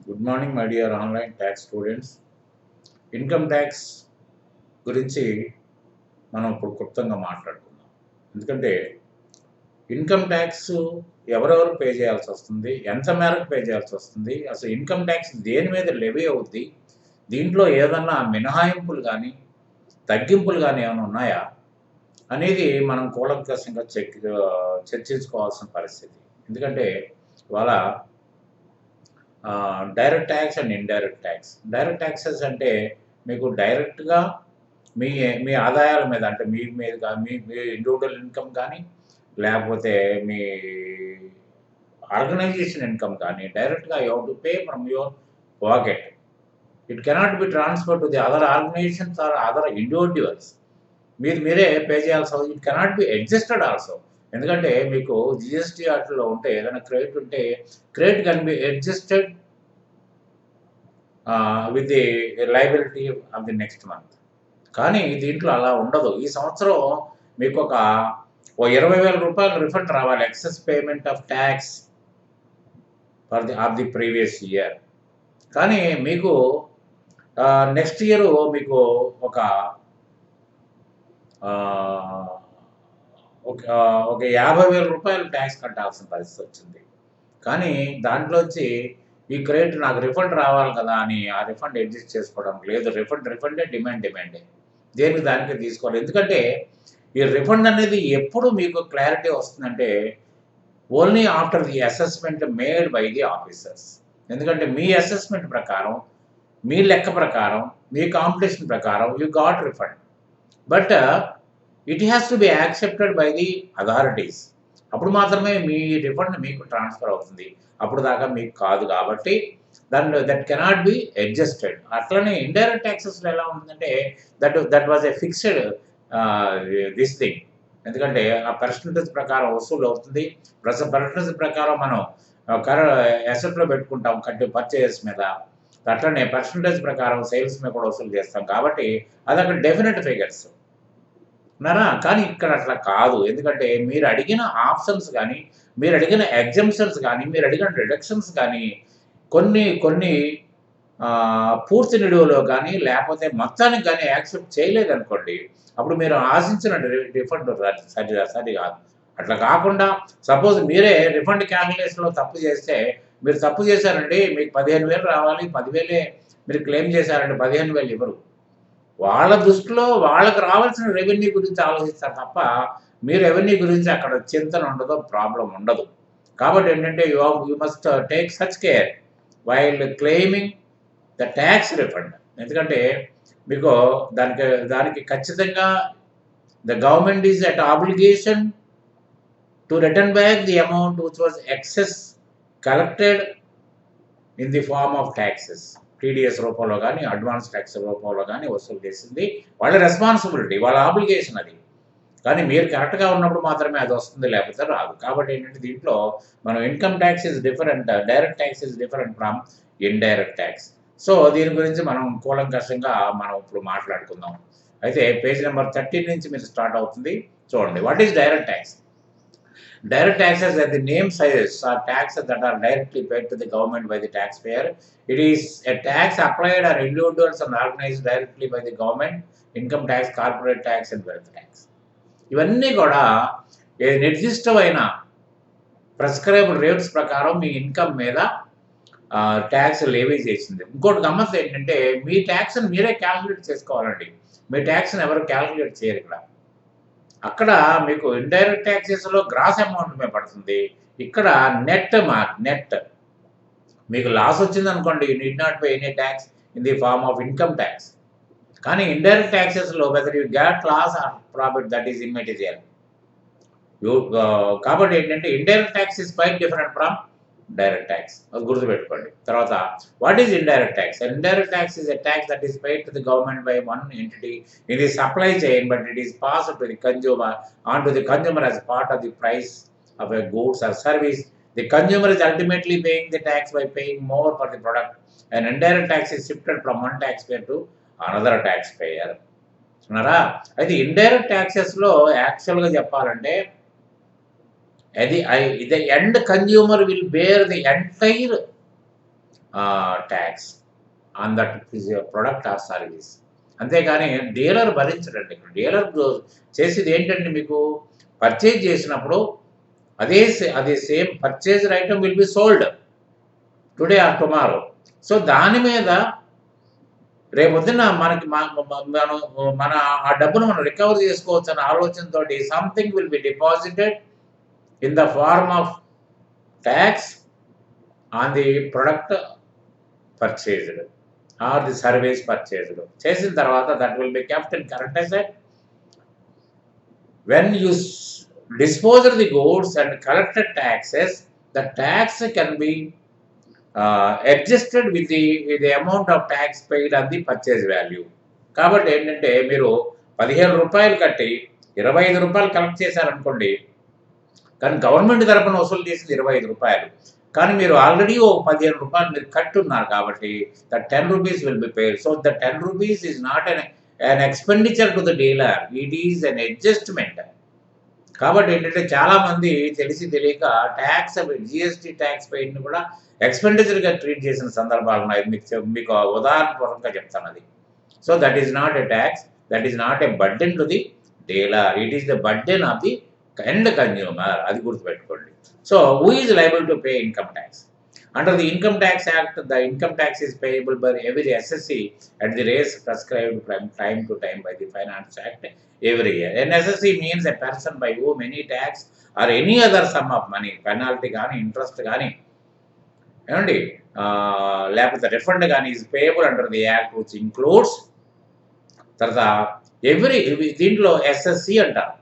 Good morning my dear online tax students. Income tax గురించి మనం ఇప్పుడు క్లుప్తంగా మాట్లాడుకుందాం. ఎందుకంటే ఇన్కమ్ ట్యాక్స్ ఎవరెవరు పే చేయాల్సి వస్తుంది, ఎంత మేరకు పే చేయాల్సి వస్తుంది, అసలు ఇన్కమ్ ట్యాక్స్ దేని మీద లెవీ అవుద్ది, దీంట్లో ఏదన్నా మినహాయింపులు కానీ తగ్గింపులు కానీ ఏమైనా ఉన్నాయా అనేది మనం కూలంకషంగా చర్చించుకోవాల్సిన పరిస్థితి. ఎందుకంటే ఇవాళ direct tax and indirect tax. Direct taxes అంటే మీకు డైరెక్ట్‌గా మీ మీ ఆదాయాల మీద, అంటే మీ మీద మీ ఇండివిడ్యువల్ ఇన్కమ్ కానీ, లేకపోతే మీ ఆర్గనైజేషన్ ఇన్కమ్ కానీ డైరెక్ట్‌గా you have to pay from your pocket. It cannot be transferred to the other organisations or other individuals. మీరే పే చేయాల్సి it cannot be adjusted also. ఎందుకంటే మీకు జీఎస్టీ వాటిల్లో ఉంటే ఏదైనా క్రెడిట్ ఉంటే credit can be adjusted with the liability of the next month. కానీ దీంట్లో అలా ఉండదు. ఈ సంవత్సరం మీకు ఓ 20,000 రూపాయలు రిఫండ్ రావాలి, excess payment of tax for the previous year. కానీ మీకు నెక్స్ట్ ఇయర్ మీకు ఒక ఒక 50,000 రూపాయలు ట్యాక్స్ కట్టాల్సిన పరిస్థితి వచ్చింది. కానీ దాంట్లోంచి ఈ క్రెడిట్ నాకు రిఫండ్ రావాలి కదా అని ఆ రిఫండ్ అడ్జస్ట్ చేసుకోవడం లేదు. రిఫండే, డిమాండే. దేనికి దానికే తీసుకోవాలి. ఎందుకంటే ఈ రిఫండ్ అనేది ఎప్పుడు మీకు క్లారిటీ వస్తుందంటే only after the assessment made by the officers. ఎందుకంటే మీ అసెస్మెంట్ ప్రకారం, మీ లెక్క ప్రకారం, మీ కాంపిటీషన్ ప్రకారం you got refund. But it has to be accepted by the authorities. అప్పుడు మాత్రమే మీ రిఫండ్ మీకు ట్రాన్స్ఫర్ అవుతుంది. అప్పుడు దాకా మీకు కాదు. కాబట్టి దట్ కెనాట్ బి అడ్జస్టెడ్. అట్లనే ఇండైరెక్ట్ ట్యాక్సెస్లో ఎలా ఉంటుందంటే that was a fixed this thing. ఎందుకంటే ఆ పర్సంటేజ్ ప్రకారం వసూలు అవుతుంది. పర్సంటేజ్ ప్రకారం మనం అసెట్లో పెట్టుకుంటాం పర్చేస్ మీద. అట్లనే పర్సంటేజ్ ప్రకారం సేల్స్ మీద కూడా వసూలు చేస్తాం. కాబట్టి అదొక డెఫినెట్ ఫిగర్స్ ఉన్నారా. కానీ ఇక్కడ అట్లా కాదు. ఎందుకంటే మీరు అడిగిన ఆప్షన్స్ కానీ, మీరు అడిగిన ఎగ్జంప్షన్స్ కానీ, మీరు అడిగిన రిడక్షన్స్ కానీ కొన్ని కొన్ని పూర్తి నిలువలో కానీ లేకపోతే మొత్తానికి కానీ యాక్సెప్ట్ చేయలేదనుకోండి, అప్పుడు మీరు ఆశించిన రిఫండ్ సరి కాదు. అట్లా కాకుండా సపోజ్ మీరే రిఫండ్ క్యాలిక్యులేషన్‌లో తప్పు చేస్తే, మీరు తప్పు చేశారండి, మీకు 15,000 రావాలి, 10,000 మీరు క్లెయిమ్ చేశారంటే 15,000 ఇవ్వరు. వాళ్ళ దృష్టిలో వాళ్ళకి రావాల్సిన రెవెన్యూ గురించి ఆలోచిస్తారు తప్ప, మీ రెవెన్యూ గురించి అక్కడ చింతన ఉండదు, ప్రాబ్లమ్ ఉండదు. కాబట్టి ఏంటంటే you must take such care while claiming the tax refund. ఎందుకంటే మీకు దానికి దానికి ఖచ్చితంగా the government is at obligation to return back the amount which was excess collected in the form of taxes. TDS రూపంలో కానీ, అడ్వాన్స్ ట్యాక్స్ రూపంలో కానీ వసూలు చేసింది వాళ్ళ రెస్పాన్సిబిలిటీ, వాళ్ళ ఆబ్లిగేషన్ అది. కానీ మీరు కరెక్ట్‌గా ఉన్నప్పుడు మాత్రమే అది వస్తుంది, లేకపోతే రాదు. కాబట్టి ఏంటంటే దీంట్లో మనం income tax is different, direct tax is different from indirect tax. So దీని గురించి మనం కూలంకషంగా మనం ఇప్పుడు మాట్లాడుకుందాం. అయితే పేజ్ నెంబర్ 13 నుంచి మీరు స్టార్ట్ అవుతుంది. చూడండి. What is direct tax? Direct taxes, as the name says, are taxes that are directly paid to the government by the taxpayer. It is a tax applied on individuals and organized directly by the government. Income tax, corporate tax and wealth tax. ఇవన్నీ కూడా నిర్దిష్టమైన prescribed rates ప్రకారం మీ income మీద tax levy చేసింది. ఇంకోటి గమ్మత్తు ఏంటంటే మీ ట్యాక్స్ని మీరే క్యాలిక్యులేట్ చేసుకోవాలండి. మీ ట్యాక్స్ని ఎవరు క్యాలిక్యులేట్ చేయరు ఇక్కడ. అక్కడ మీకు ఇండైరెక్ట్ ట్యాక్సెస్‌లో గ్రాస్ అమౌంట్ మీద పడుతుంది. ఇక్కడ నెట్ మీకు లాస్ వచ్చిందనుకోండి, you need not pay any tax in the form of income tax. కానీ ఇండైరెక్ట్ ట్యాక్సెస్‌లో whether you get loss or profit, that is immaterial. కాబట్టి ఏంటంటే indirect tax is quite different from direct tax. అది గుర్తుపెట్టుకోండి. తర్వాత what is indirect tax? Indirect tax is a tax that is paid to the government by one entity in the supply chain, but it is passed to the consumer on to the consumer as part of the price of a goods or service. The consumer is ultimately paying the tax by paying more for the product. An indirect tax is shifted from one taxpayer to another taxpayer. ఉన్నారా? అయితే indirect ట్యాక్సెస్‌లో యాక్చువల్‌గా చెప్పాలంటే the end consumer will bear the entire tax on that product or service. అంతేగాని dealer భరించడండి. ఇక్కడ dealer చేసేది ఏంటంటే మీకు పర్చేజ్ చేసినప్పుడు అదే same purchased item will be sold today or tomorrow. So దాని మీద రేపొద్దున మనకి మనం మన ఆ డబ్బును మనం రికవర్ చేసుకోవచ్చు అన్న ఆలోచనతోటి something will be deposited in the form of tax on the product purchased or the service purchased. చేసిన తర్వాత that will be kept in current asset. When you dispose of the goods and collected taxes, the tax can be adjusted with the amount of tax paid on the purchase value. కాబట్టి ఏంటంటే మీరు 15 రూపాయలు కట్టి 25 రూపాయలు collect చేశారనుకోండి, కానీ government తరపున వసూలు చేసింది 25 రూపాయలు, కానీ మీరు ఆల్రెడీ ఒక 15 రూపాయలు మీరు కట్టున్నారు కాబట్టి the 10 rupees will be paid. So the 10 rupees is not an expenditure to the dealer, it is an adjustment. కాబట్టి ఏంటంటే చాలామంది తెలిసి తెలియక ట్యాక్స్ జిఎస్టీ ట్యాక్స్ పెయిడ్ని కూడా ఎక్స్పెండిచర్గా ట్రీట్ చేసిన సందర్భాలు ఉన్నాయి. మీకు ఉదాహరణపూర్వకంగా చెప్తాను అది. So that is not a tax, that is not a burden to the dealer, it is the burden of the end consumer. అది గుర్తుపెట్టుకోండి. So who is liable to pay income tax? Under the Income Tax Act, the income tax is payable by every SSC at the rates prescribed from time to time by the Finance Act every year. An SSC means a person by whom any tax or any other sum of money, penalty కానీ interest కానీ ఏమండి లేకపోతే refund కానీ is payable under the act which includes. తర్వాత దీంట్లో SSC అంటారు.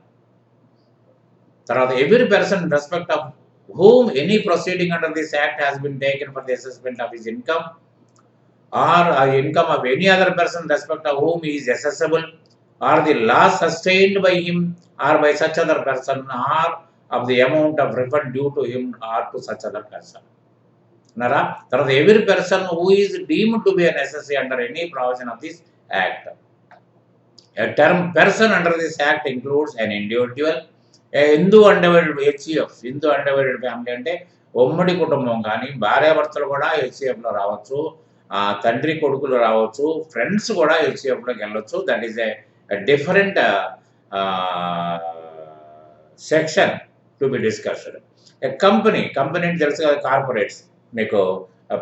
తర్వాత every person respect of whom any proceeding under this act has been taken for the assessment of his income or income of any other person respect of whom he is assessable, or the loss sustained by him or by such other person, or of the amount of refund due to him or to such other person. Nara, every person who is deemed to be an assessee under any provision of this act. A term person under this act includes an individual, Hindu undivided HCF. Hindu undivided family అంటే ఉమ్మడి కుటుంబం, కానీ భార్యాభర్తలు కూడా హెచ్సిఎఫ్లో రావచ్చు, తండ్రి కొడుకులు రావచ్చు, ఫ్రెండ్స్ కూడా హెచ్సిఎఫ్లోకి వెళ్ళొచ్చు. That is a different section to be discussed. A company తెలుసు కదా, కార్పొరేట్స్ మీకు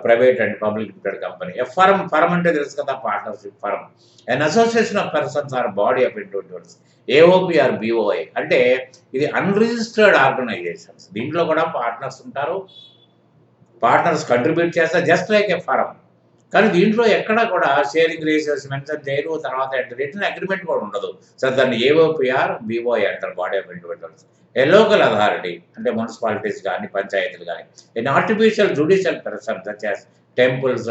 private and public limited company. A firm అంటే తెలుసు కదా, partnership firm. An association of persons or body of individuals, AOP or BOI. అంటే ఇది unregistered organisations. దీంట్లో కూడా పార్ట్నర్స్ ఉంటారు, పార్ట్నర్స్ కంట్రిబ్యూట్ చేస్తారు జస్ట్ లైక్ ఎ ఫర్మ్. కానీ దీంట్లో ఎక్కడ కూడా షేరింగ్ రేషియోస్ మెన్షన్ చేయరు. తర్వాత రిటర్న్ అగ్రిమెంట్ కూడా ఉండదు. సో దాన్ని ఏఓపిఆర్ బిఓఐ అంటారు, body of individuals. A local authority అంటే మున్సిపాలిటీస్ కానీ పంచాయతీలు కానీ. An artificial judicial person such as temples,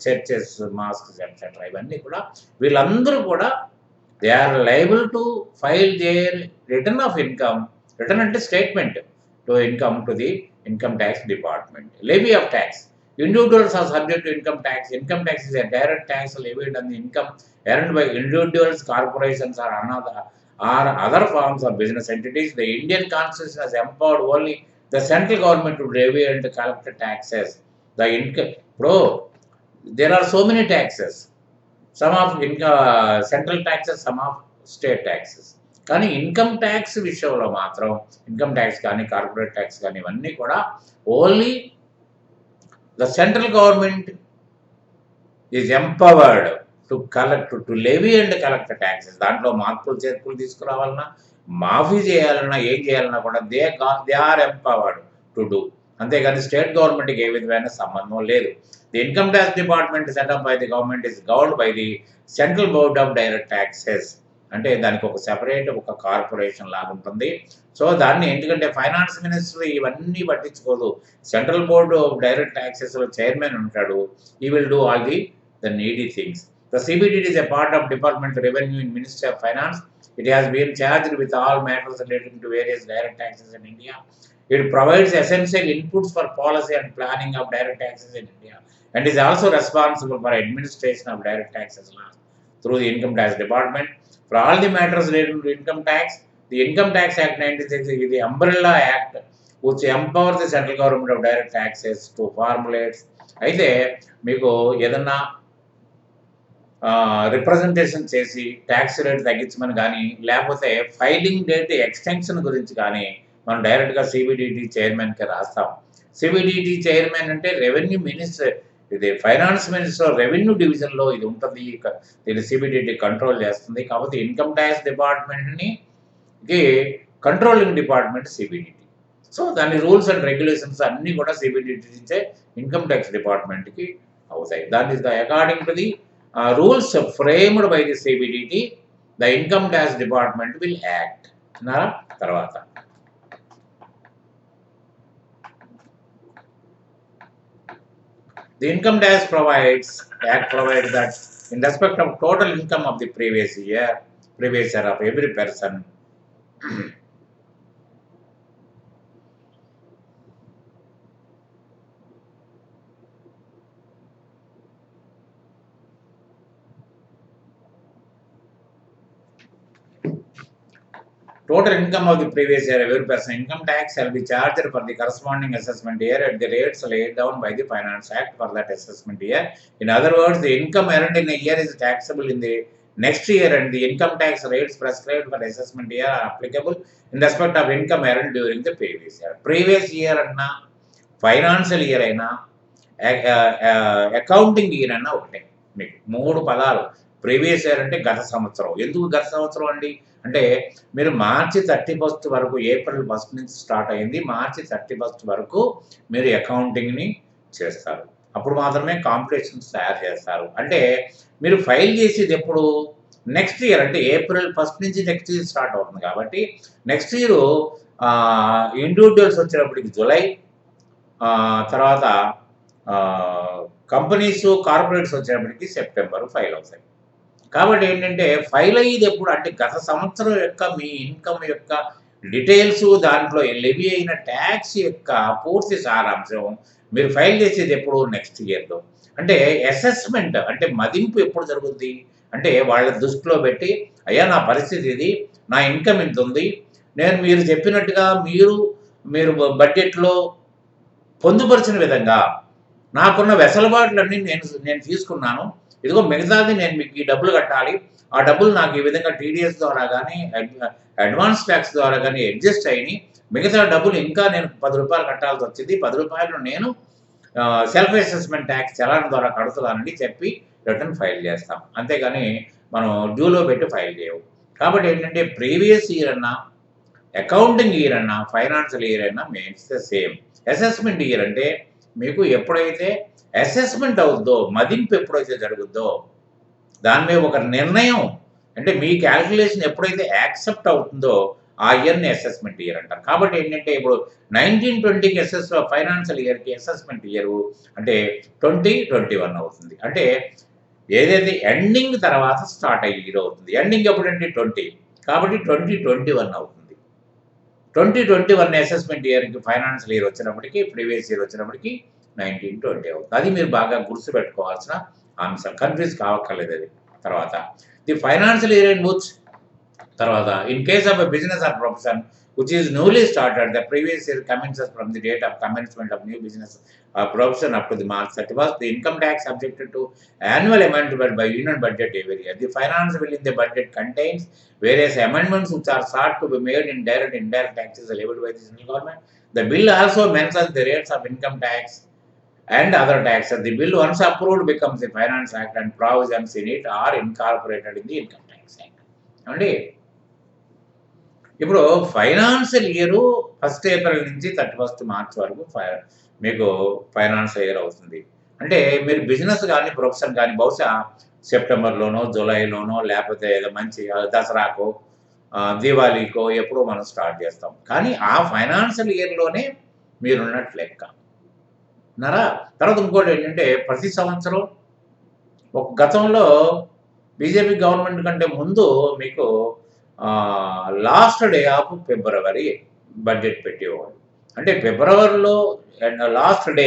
churches, mosques etcetera. ఇవన్నీ కూడా వీళ్ళందరూ కూడా they are liable to file their return of income. Return అంటే statement to income to the income tax department. Levy of tax. Individuals are subject to income tax. Income tax is a direct tax levied on the income earned by individuals, corporations, or other forms of business entities. The Indian Constitution has empowered only the central government to levy and collect taxes. The income, there are so many taxes. Some of central taxes, some of state taxes. కానీ income tax విషయంలో మాత్రం income tax కానీ corporate tax కానీ ఇవన్నీ కూడా only the central government is empowered to collect, to levy and collect the taxes. దాంట్లో మార్పులు చేర్పులు తీసుకురావాలన్నా, మాఫీ చేయాలన్నా, ఏం చేయాలన్నా కూడా they are empowered to do. అంతేగాని స్టేట్ గవర్నమెంట్కి ఏ విధమైన సంబంధం లేదు. The income tax department setup by the government is governed by the central board of direct taxes. అంటే దానికి ఒక సెపరేట్ ఒక కార్పొరేషన్ లాగా ఉంటుంది. సో దాన్ని ఎందుకంటే ఫైనాన్స్ మినిస్టర్ ఇవన్నీ పట్టించుకోదు. సెంట్రల్ బోర్డు ఆఫ్ డైరెక్ట్ ట్యాక్సెస్లో చైర్మన్ ఉంటాడు. He will do all the needy things. The CBDT is a part of Department of Revenue in Ministry of Finance. It has been charged with all matters relating to various direct taxes in India. It provides essential inputs for policy and planning of direct taxes in India and is also responsible for administration of direct taxes laws through the Income Tax Department. For all the matters relating to income tax, the Income Tax Act 1966 is the umbrella act which empowers the central government of direct taxes to formulate అయితే మీకు ఏదన్నా representation చేసి tax rate తగ్గించమని కానీ, లేకపోతే filing date extension గురించి కానీ మనం డైరెక్ట్‌గా సిబిడిటీ చైర్మన్‌కి రాస్తాం. సిబిడిటీ చైర్మన్ అంటే రెవెన్యూ మినిస్టర్, ఇది ఫైనాన్స్ మినిస్టర్ రెవెన్యూ డివిజన్‌లో ఇది ఉంటుంది. ఇది సిబిడిటీ కంట్రోల్ చేస్తుంది. కాబట్టి ఇన్‌కమ్ టాక్స్ డిపార్ట్మెంట్‌కి కంట్రోలింగ్ డిపార్ట్మెంట్ సిబిడిటీ. సో, దాని రూల్స్ అండ్ రెగ్యులేషన్స్ అన్నీ కూడా సిబిడిటీ నుంచే ఇన్‌కమ్ టాక్స్ డిపార్ట్మెంట్‌కి అవుతాయి. That is according to the rules framed by the CBDT, the income tax department will act. తర్వాత the income tax act provides that in respect of total income of the previous year of every person, total income of the previous year, every person income tax shall be charged for the corresponding assessment year at the rates laid down by the Finance Act for that assessment year. In other words, the income earned in a year is taxable in the next year, and the income tax rates prescribed for assessment year are applicable in respect of income earned during the previous year. Previous year anna, financial year అయినా, accounting year అన్నా ఒకటే. మీకు 3 పదాలు. Previous year అంటే గత సంవత్సరం. ఎందుకు గత సంవత్సరం అండి అంటే, మీరు మార్చి 31 వరకు, ఏప్రిల్ 1 నుంచి స్టార్ట్ అయింది, మార్చి 31 వరకు మీరు అకౌంటింగ్‌ని చేస్తారు. అప్పుడు మాత్రమే కాంపిటీషన్స్ తయారు చేస్తారు. అంటే మీరు ఫైల్ చేసేది ఎప్పుడు? నెక్స్ట్ ఇయర్, అంటే ఏప్రిల్ 1 నుంచి నెక్స్ట్ ఇయర్ స్టార్ట్ అవుతుంది కాబట్టి, నెక్స్ట్ ఇయర్ ఇండివిజువల్స్ వచ్చేటప్పటికి జూలై, తర్వాత కంపెనీస్, కార్పొరేట్స్ వచ్చేటప్పటికి సెప్టెంబర్ ఫైల్ అవుతాయి. కాబట్టి ఏంటంటే, ఫైల్ అయ్యేది ఎప్పుడు అంటే, గత సంవత్సరం యొక్క మీ ఇన్కమ్ యొక్క డీటెయిల్స్, దాంట్లో లెవీ అయిన ట్యాక్స్ యొక్క పూర్తి సారాంశం మీరు ఫైల్ చేసేది ఎప్పుడు? నెక్స్ట్ ఇయర్‌లో. అంటే అసెస్మెంట్, అంటే మదింపు ఎప్పుడు జరుగుద్ది అంటే, వాళ్ళ దృష్టిలో పెట్టి, అయ్యా నా పరిస్థితి ఇది, నా ఇన్కమ్ ఇంత ఉంది, నేను మీరు చెప్పినట్టుగా మీరు బడ్జెట్‌లో పొందుపరిచిన విధంగా నాకున్న వెసులుబాట్లన్నీ నేను తీసుకున్నాను. ఇదిగో మిగతాది నేను మీకు ఈ డబ్బులు కట్టాలి. ఆ డబ్బులు నాకు ఈ విధంగా టీడీఎస్ ద్వారా కానీ, అడ్వాన్స్ ట్యాక్స్ ద్వారా కానీ అడ్జస్ట్ అయినాయి. మిగతా డబ్బులు ఇంకా నేను ₹10 కట్టాల్సి వచ్చింది. ₹10 నేను సెల్ఫ్ అసెస్మెంట్ ట్యాక్స్ చలాన్ ద్వారా కడుతున్నానని చెప్పి రిటర్న్ ఫైల్ చేస్తాం. అంతేగాని మనం డ్యూలో పెట్టి ఫైల్ చేయము. కాబట్టి ఏంటంటే, ప్రీవియస్ ఇయర్ అన్నా, అకౌంటింగ్ ఇయర్ అన్నా, ఫైనాన్షియల్ ఇయర్ అయినా means the same. Assessment year అంటే మీకు ఎప్పుడైతే అసెస్మెంట్ అవుద్దో, మదింపు ఎప్పుడైతే జరుగుద్దో, దాని మీద ఒక నిర్ణయం, అంటే మీ క్యాల్కులేషన్ ఎప్పుడైతే యాక్సెప్ట్ అవుతుందో ఆ ఇయర్‌ని అసెస్మెంట్ ఇయర్ అంటారు. కాబట్టి ఏంటంటే, ఇప్పుడు 1920కి ఫైనాన్షియల్ ఇయర్‌కి అసెస్మెంట్ ఇయర్ అంటే 2021 అవుతుంది. అంటే ఏదైతే ఎండింగ్ తర్వాత స్టార్ట్ అయ్యే ఇయర్ అవుతుంది. ఎండింగ్ ఎప్పుడంటే 20, కాబట్టి 2021 అవుతుంది. 2021 అసెస్మెంట్ ఇయర్‌కి ఫైనాన్షియల్ ఇయర్ వచ్చినప్పటికి, ప్రీవియస్ ఇయర్ వచ్చినప్పటికి 1920 అవుతుంది. అది మీరు బాగా గుర్తుపెట్టుకోవాల్సిన అంశం. కన్ఫ్యూజ్ కావక్కర్లేదు అది. తర్వాత the financial year in which, తర్వాత in case of a business or profession which is newly started, the previous year commences from the date of commencement of new business or profession up to the March 31st. The income tax subjected to annual amendment by union budget every year. The finance bill in the budget contains various amendments which are sought to be made in direct and indirect taxes levied by the central government. The bill also mentions the rates of income tax and other taxes. The bill, once approved, becomes the Finance Act, and provisions in it are incorporated in the Income Tax Act. అండి, ఇప్పుడు financial year 1 April నుంచి 31 March వరకు మీకు financial year అవుతుంది. అంటే మీరు business కానీ, profession కానీ బహుశా సెప్టెంబర్‌లోనో, జూలైలోనో, లేకపోతే ఏదో మంచి దసరాకో, దీవాళీకో ఎప్పుడో మనం స్టార్ట్ చేస్తాం. కానీ ఆ ఫైనాన్షియల్ ఇయర్‌లోనే మీరున్నట్టు లెక్క. తర్వాత ఇంకోటి ఏంటంటే, ప్రతి సంవత్సరం గతంలో బీజేపీ గవర్నమెంట్ కంటే ముందు మీకు last day of February budget పెట్టేవాళ్ళు. అంటే ఫిబ్రవరిలో లాస్ట్ డే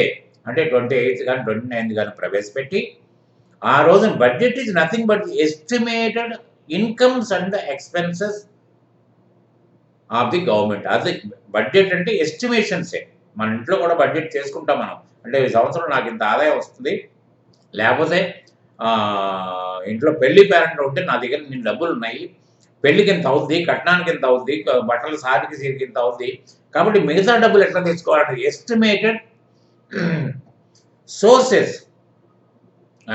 అంటే 28th కానీ 29th కానీ ప్రవేశపెట్టి, ఆ రోజున budget is nothing but estimated incomes and expenses of the government. అది బడ్జెట్ అంటే ఎస్టిమేషన్సే. మన ఇంట్లో కూడా బడ్జెట్ చేసుకుంటాం మనం. అంటే ఈ సంవత్సరం నాకు ఇంత ఆదాయం వస్తుంది, లేకపోతే ఇంట్లో పెళ్లి పేరెంట్ ఉంటే నా దగ్గర నేను డబ్బులు ఉన్నాయి, పెళ్లికి ఇంత అవుద్ది, కట్నానికి ఇంత అవుద్ది, బట్టలు సారికి సీరికి ఇంత అవుద్ది, కాబట్టి మిగతా డబ్బులు ఎట్లా తెచ్చుకోవాలంటే ఎస్టిమేటెడ్ సోర్సెస్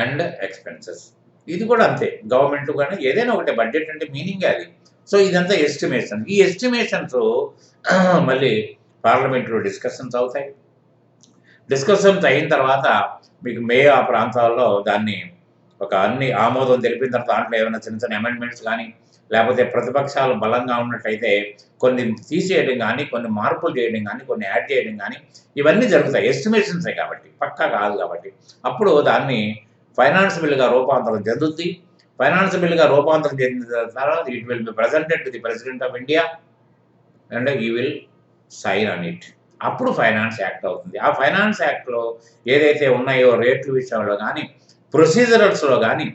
అండ్ ఎక్స్పెన్సెస్. ఇది కూడా అంతే, గవర్నమెంట్ కానీ ఏదైనా ఒకటే, బడ్జెట్ అంటే మీనింగ్ అది. సో ఇదంతా ఎస్టిమేషన్. ఈ ఎస్టిమేషన్స్ మళ్ళీ పార్లమెంట్లో డిస్కషన్స్ అవుతాయి. డిస్కషన్స్ అయిన తర్వాత మీకు ఆ ప్రాంతాల్లో దాన్ని అన్ని ఆమోదం తెలిపిన తర్వాత దాంట్లో ఏమైనా చిన్న చిన్న అమెండ్మెంట్స్ కానీ, లేకపోతే ప్రతిపక్షాలు బలంగా ఉన్నట్టయితే కొన్ని తీసేయడం కానీ, కొన్ని మార్పులు చేయడం కానీ, కొన్ని యాడ్ చేయడం కానీ, ఇవన్నీ జరుగుతాయి. ఎస్టిమేషన్సే కాబట్టి, పక్కా కాదు కాబట్టి. అప్పుడు దాన్ని ఫైనాన్స్ బిల్లుగా రూపాంతరం చెందుద్ది. ఫైనాన్స్ బిల్లుగా రూపాంతరం చెందిన తర్వాత it will be presented to the president of India and ఈ విల్ సైన్ ఆన్ ఇట్. అప్పుడు ఫైనాన్స్ యాక్ట్ అవుతుంది. ఆ ఫైనాన్స్ యాక్ట్లో ఏదైతే ఉన్నాయో రేట్ల విషయంలో కానీ, ప్రొసీజరల్స్లో కానీ,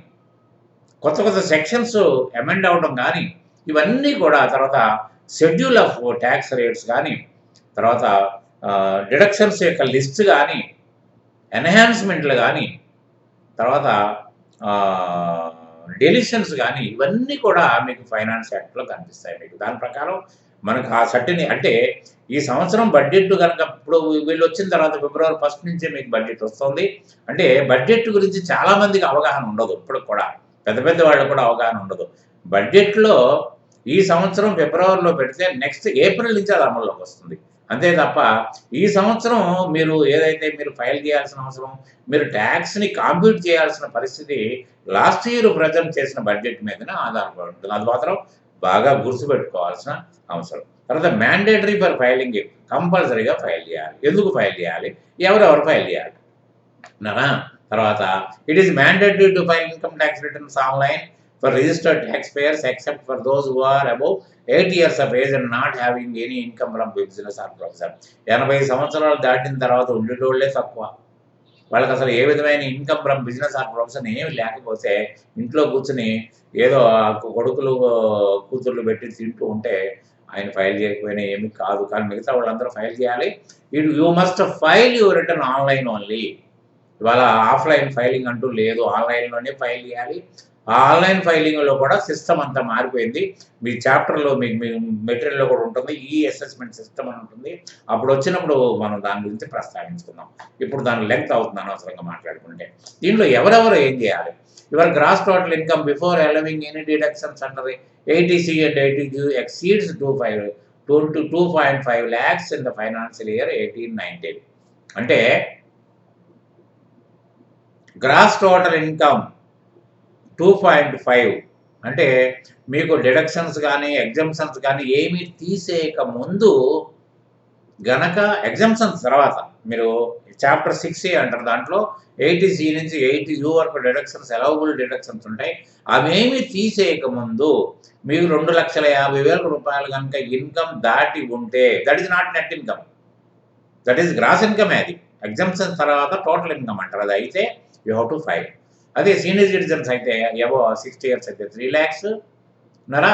కొత్త కొత్త సెక్షన్స్ అమెండ్ అవ్వడం కానీ, ఇవన్నీ కూడా తర్వాత షెడ్యూల్ ఆఫ్ ట్యాక్స్ రేట్స్ కానీ, తర్వాత డిడక్షన్స్ యొక్క లిస్ట్ కానీ, ఎన్హాన్స్మెంట్లు కానీ, తర్వాత డెలిషన్స్ కానీ, ఇవన్నీ కూడా మీకు ఫైనాన్స్ యాక్ట్లో కనిపిస్తాయి. మీకు దాని ప్రకారం మనకు ఆ సర్టిని అంటే ఈ సంవత్సరం బడ్జెట్ కనుక ఇప్పుడు వీళ్ళు వచ్చిన తర్వాత ఫిబ్రవరి 1 నుంచే మీకు బడ్జెట్ వస్తుంది. అంటే బడ్జెట్ గురించి చాలామందికి అవగాహన ఉండదు. ఇప్పుడు కూడా పెద్ద పెద్ద వాళ్ళకు కూడా అవగాహన ఉండదు. బడ్జెట్లో ఈ సంవత్సరం ఫిబ్రవరిలో పెడితే నెక్స్ట్ ఏప్రిల్ నుంచి అది అమల్లోకి వస్తుంది. అంతే తప్ప ఈ సంవత్సరం మీరు ఏదైతే మీరు ఫైల్ చేయాల్సిన అవసరం, మీరు ట్యాక్స్ని కాంప్యూట్ చేయాల్సిన పరిస్థితి లాస్ట్ ఇయర్ ప్రజెంట్ చేసిన బడ్జెట్ మీదనే ఆధారపడి ఉంటుంది. అది మాత్రం బాగా గుర్తుపెట్టుకోవాల్సిన అవసరం. తర్వాత మ్యాండేటరీ ఫర్ ఫైలింగ్, కంపల్సరీగా ఫైల్ చేయాలి. ఎందుకు ఫైల్ చేయాలి, ఎవరెవరు ఫైల్ చేయాలి నానా. తర్వాత it is mandatory to file income tax returns online for registered tax payers except for those who are above 8 years of age and not having any income from business or profession. 80 సంవత్సరాలు దాటిన తర్వాత ఉండేటోళ్లే తక్కువ. వాళ్ళకి అసలు ఏ విధమైన income from business or profession ఏమి లేకపోతే ఇంట్లో కూర్చుని ఏదో కొడుకులు కూతుర్లు పెట్టి తింటూ ఉంటే ఆయన ఫైల్ చేయకపోయినా ఏమి కాదు. కానీ మిగతా వాళ్ళందరూ ఫైల్ చేయాలి. You must file your return online only. ఇవాళ ఆఫ్లైన్ ఫైలింగ్ అంటూ లేదు, ఆన్లైన్లోనే ఫైల్ చేయాలి. ఆ ఆన్లైన్ ఫైలింగ్లో కూడా సిస్టమ్ అంతా మారిపోయింది. మీ చాప్టర్లో మీకు మీ మెటీరియల్లో కూడా ఉంటుంది, ఈ అసెస్మెంట్ సిస్టమ్ అని ఉంటుంది. అప్పుడు వచ్చినప్పుడు మనం దాని గురించి ప్రస్తావించుకుందాం. ఇప్పుడు దాని లెంగ్త్ అవుతుంది అనవసరంగా మాట్లాడుకుంటే. దీంట్లో ఎవరెవరు ఏం చేయాలి, your gross total income before allowing any deductions under 80C and 80Q exceeds 2.5 lakhs in the financial year 18-19. అంటే గ్రాస్ టోటల్ ఇన్కమ్ 2.5 అంటే మీకు డిడక్షన్స్ కానీ ఎగ్జంప్షన్స్ కానీ ఏమీ తీసేయక ముందు గనక, ఎగ్జంప్షన్స్ తర్వాత మీరు చాప్టర్ 6A అంటారు, దాంట్లో 80C నుంచి 80U వరకు డిడక్షన్స్, అలవబుల్ డిడక్షన్స్ ఉంటాయి. అవేమీ తీసేయక ముందు మీకు 2,50,000 రూపాయలు కనుక ఇన్కమ్ దాటి ఉంటే, that is not net income, that is gross ఇన్కమే. అది ఎగ్జంప్షన్స్ తర్వాత టోటల్ ఇన్కమ్ అంటారు. అది అయితే యూ హ్యావ్ టు ఫైల్. అదే సీనియర్ సిటిజన్స్ అయితే అబోవ్ 60 years అయితే 3 lakhs నరా,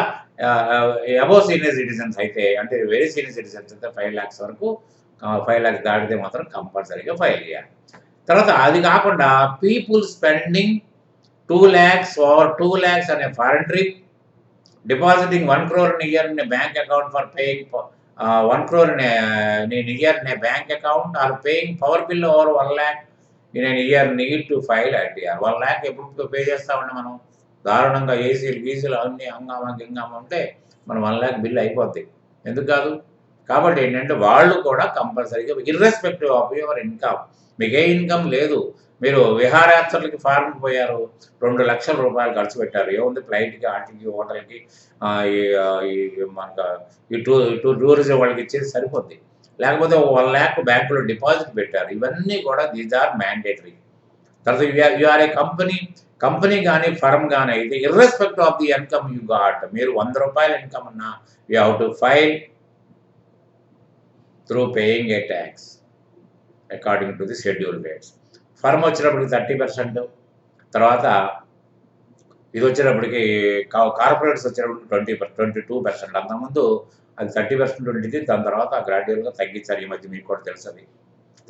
అబోవ్ సీనియర్ సిటిజన్స్ అయితే అంటే వెరీ సీనియర్ సిటిజన్స్ అయితే 5 lakhs వరకు, 5 lakhs దాటితే మాత్రం కంపల్సరీగా ఫైల్ చేయాలి. తర్వాత అది కాకుండా people spending 2 lakhs over 2 lakhs అనే foreign trip, depositing 1 crore in a year in a bank account for paying 1 crore in a year in a bank account or paying power bill over 1 lakh in a year need to file ITR. 1 lakh ఎప్పుడు pay చేస్తామండి మనం, దారుణంగా ఏసీలు గీసీలు అన్నీ హంగామా ఉంటే మనం 1 lakh bill అయిపోద్ది, ఎందుకు కాదు. కాబట్టి ఏంటంటే వాళ్ళు కూడా కంపల్సరీగా ఇర్రెస్పెక్టివ్ ఆఫ్ యువర్ ఇన్కమ్, మీకు ఏ ఇన్కమ్ లేదు, మీరు విహారయాత్రలకి ఫారెన్ పోయారు, 2 లక్షల రూపాయలు ఖర్చు పెట్టారు, ఏముంది ఫ్లైట్కి, వాటికి, హోటల్కి, మనకు ఈ టూరిజం వాళ్ళకి ఇచ్చేది సరిపోద్ది. లేకపోతే 1 lakh బ్యాంకులో డిపాజిట్ పెట్టారు, ఇవన్నీ కూడా దీస్ ఆర్ మ్యాండేటరీ. తర్వాత యు ఆర్ ఏ కంపెనీ కానీ ఫర్మ్ కానీ అయితే irrespective of the income you got, మీరు 100 రూపాయల ఇన్కమ్ ఉన్నా you have to file through paying a tax according to the schedule rates. Firm వచ్చినప్పటికి 30%, తర్వాత ఇది వచ్చేటప్పటికి కార్పొరేట్స్ వచ్చేటప్పటికి 22%. అంతకుముందు అది 30% ఉండేది, దాని తర్వాత గ్రాడ్యువల్గా తగ్గించారు. ఈ మధ్య మీకు కూడా తెలుసు, అది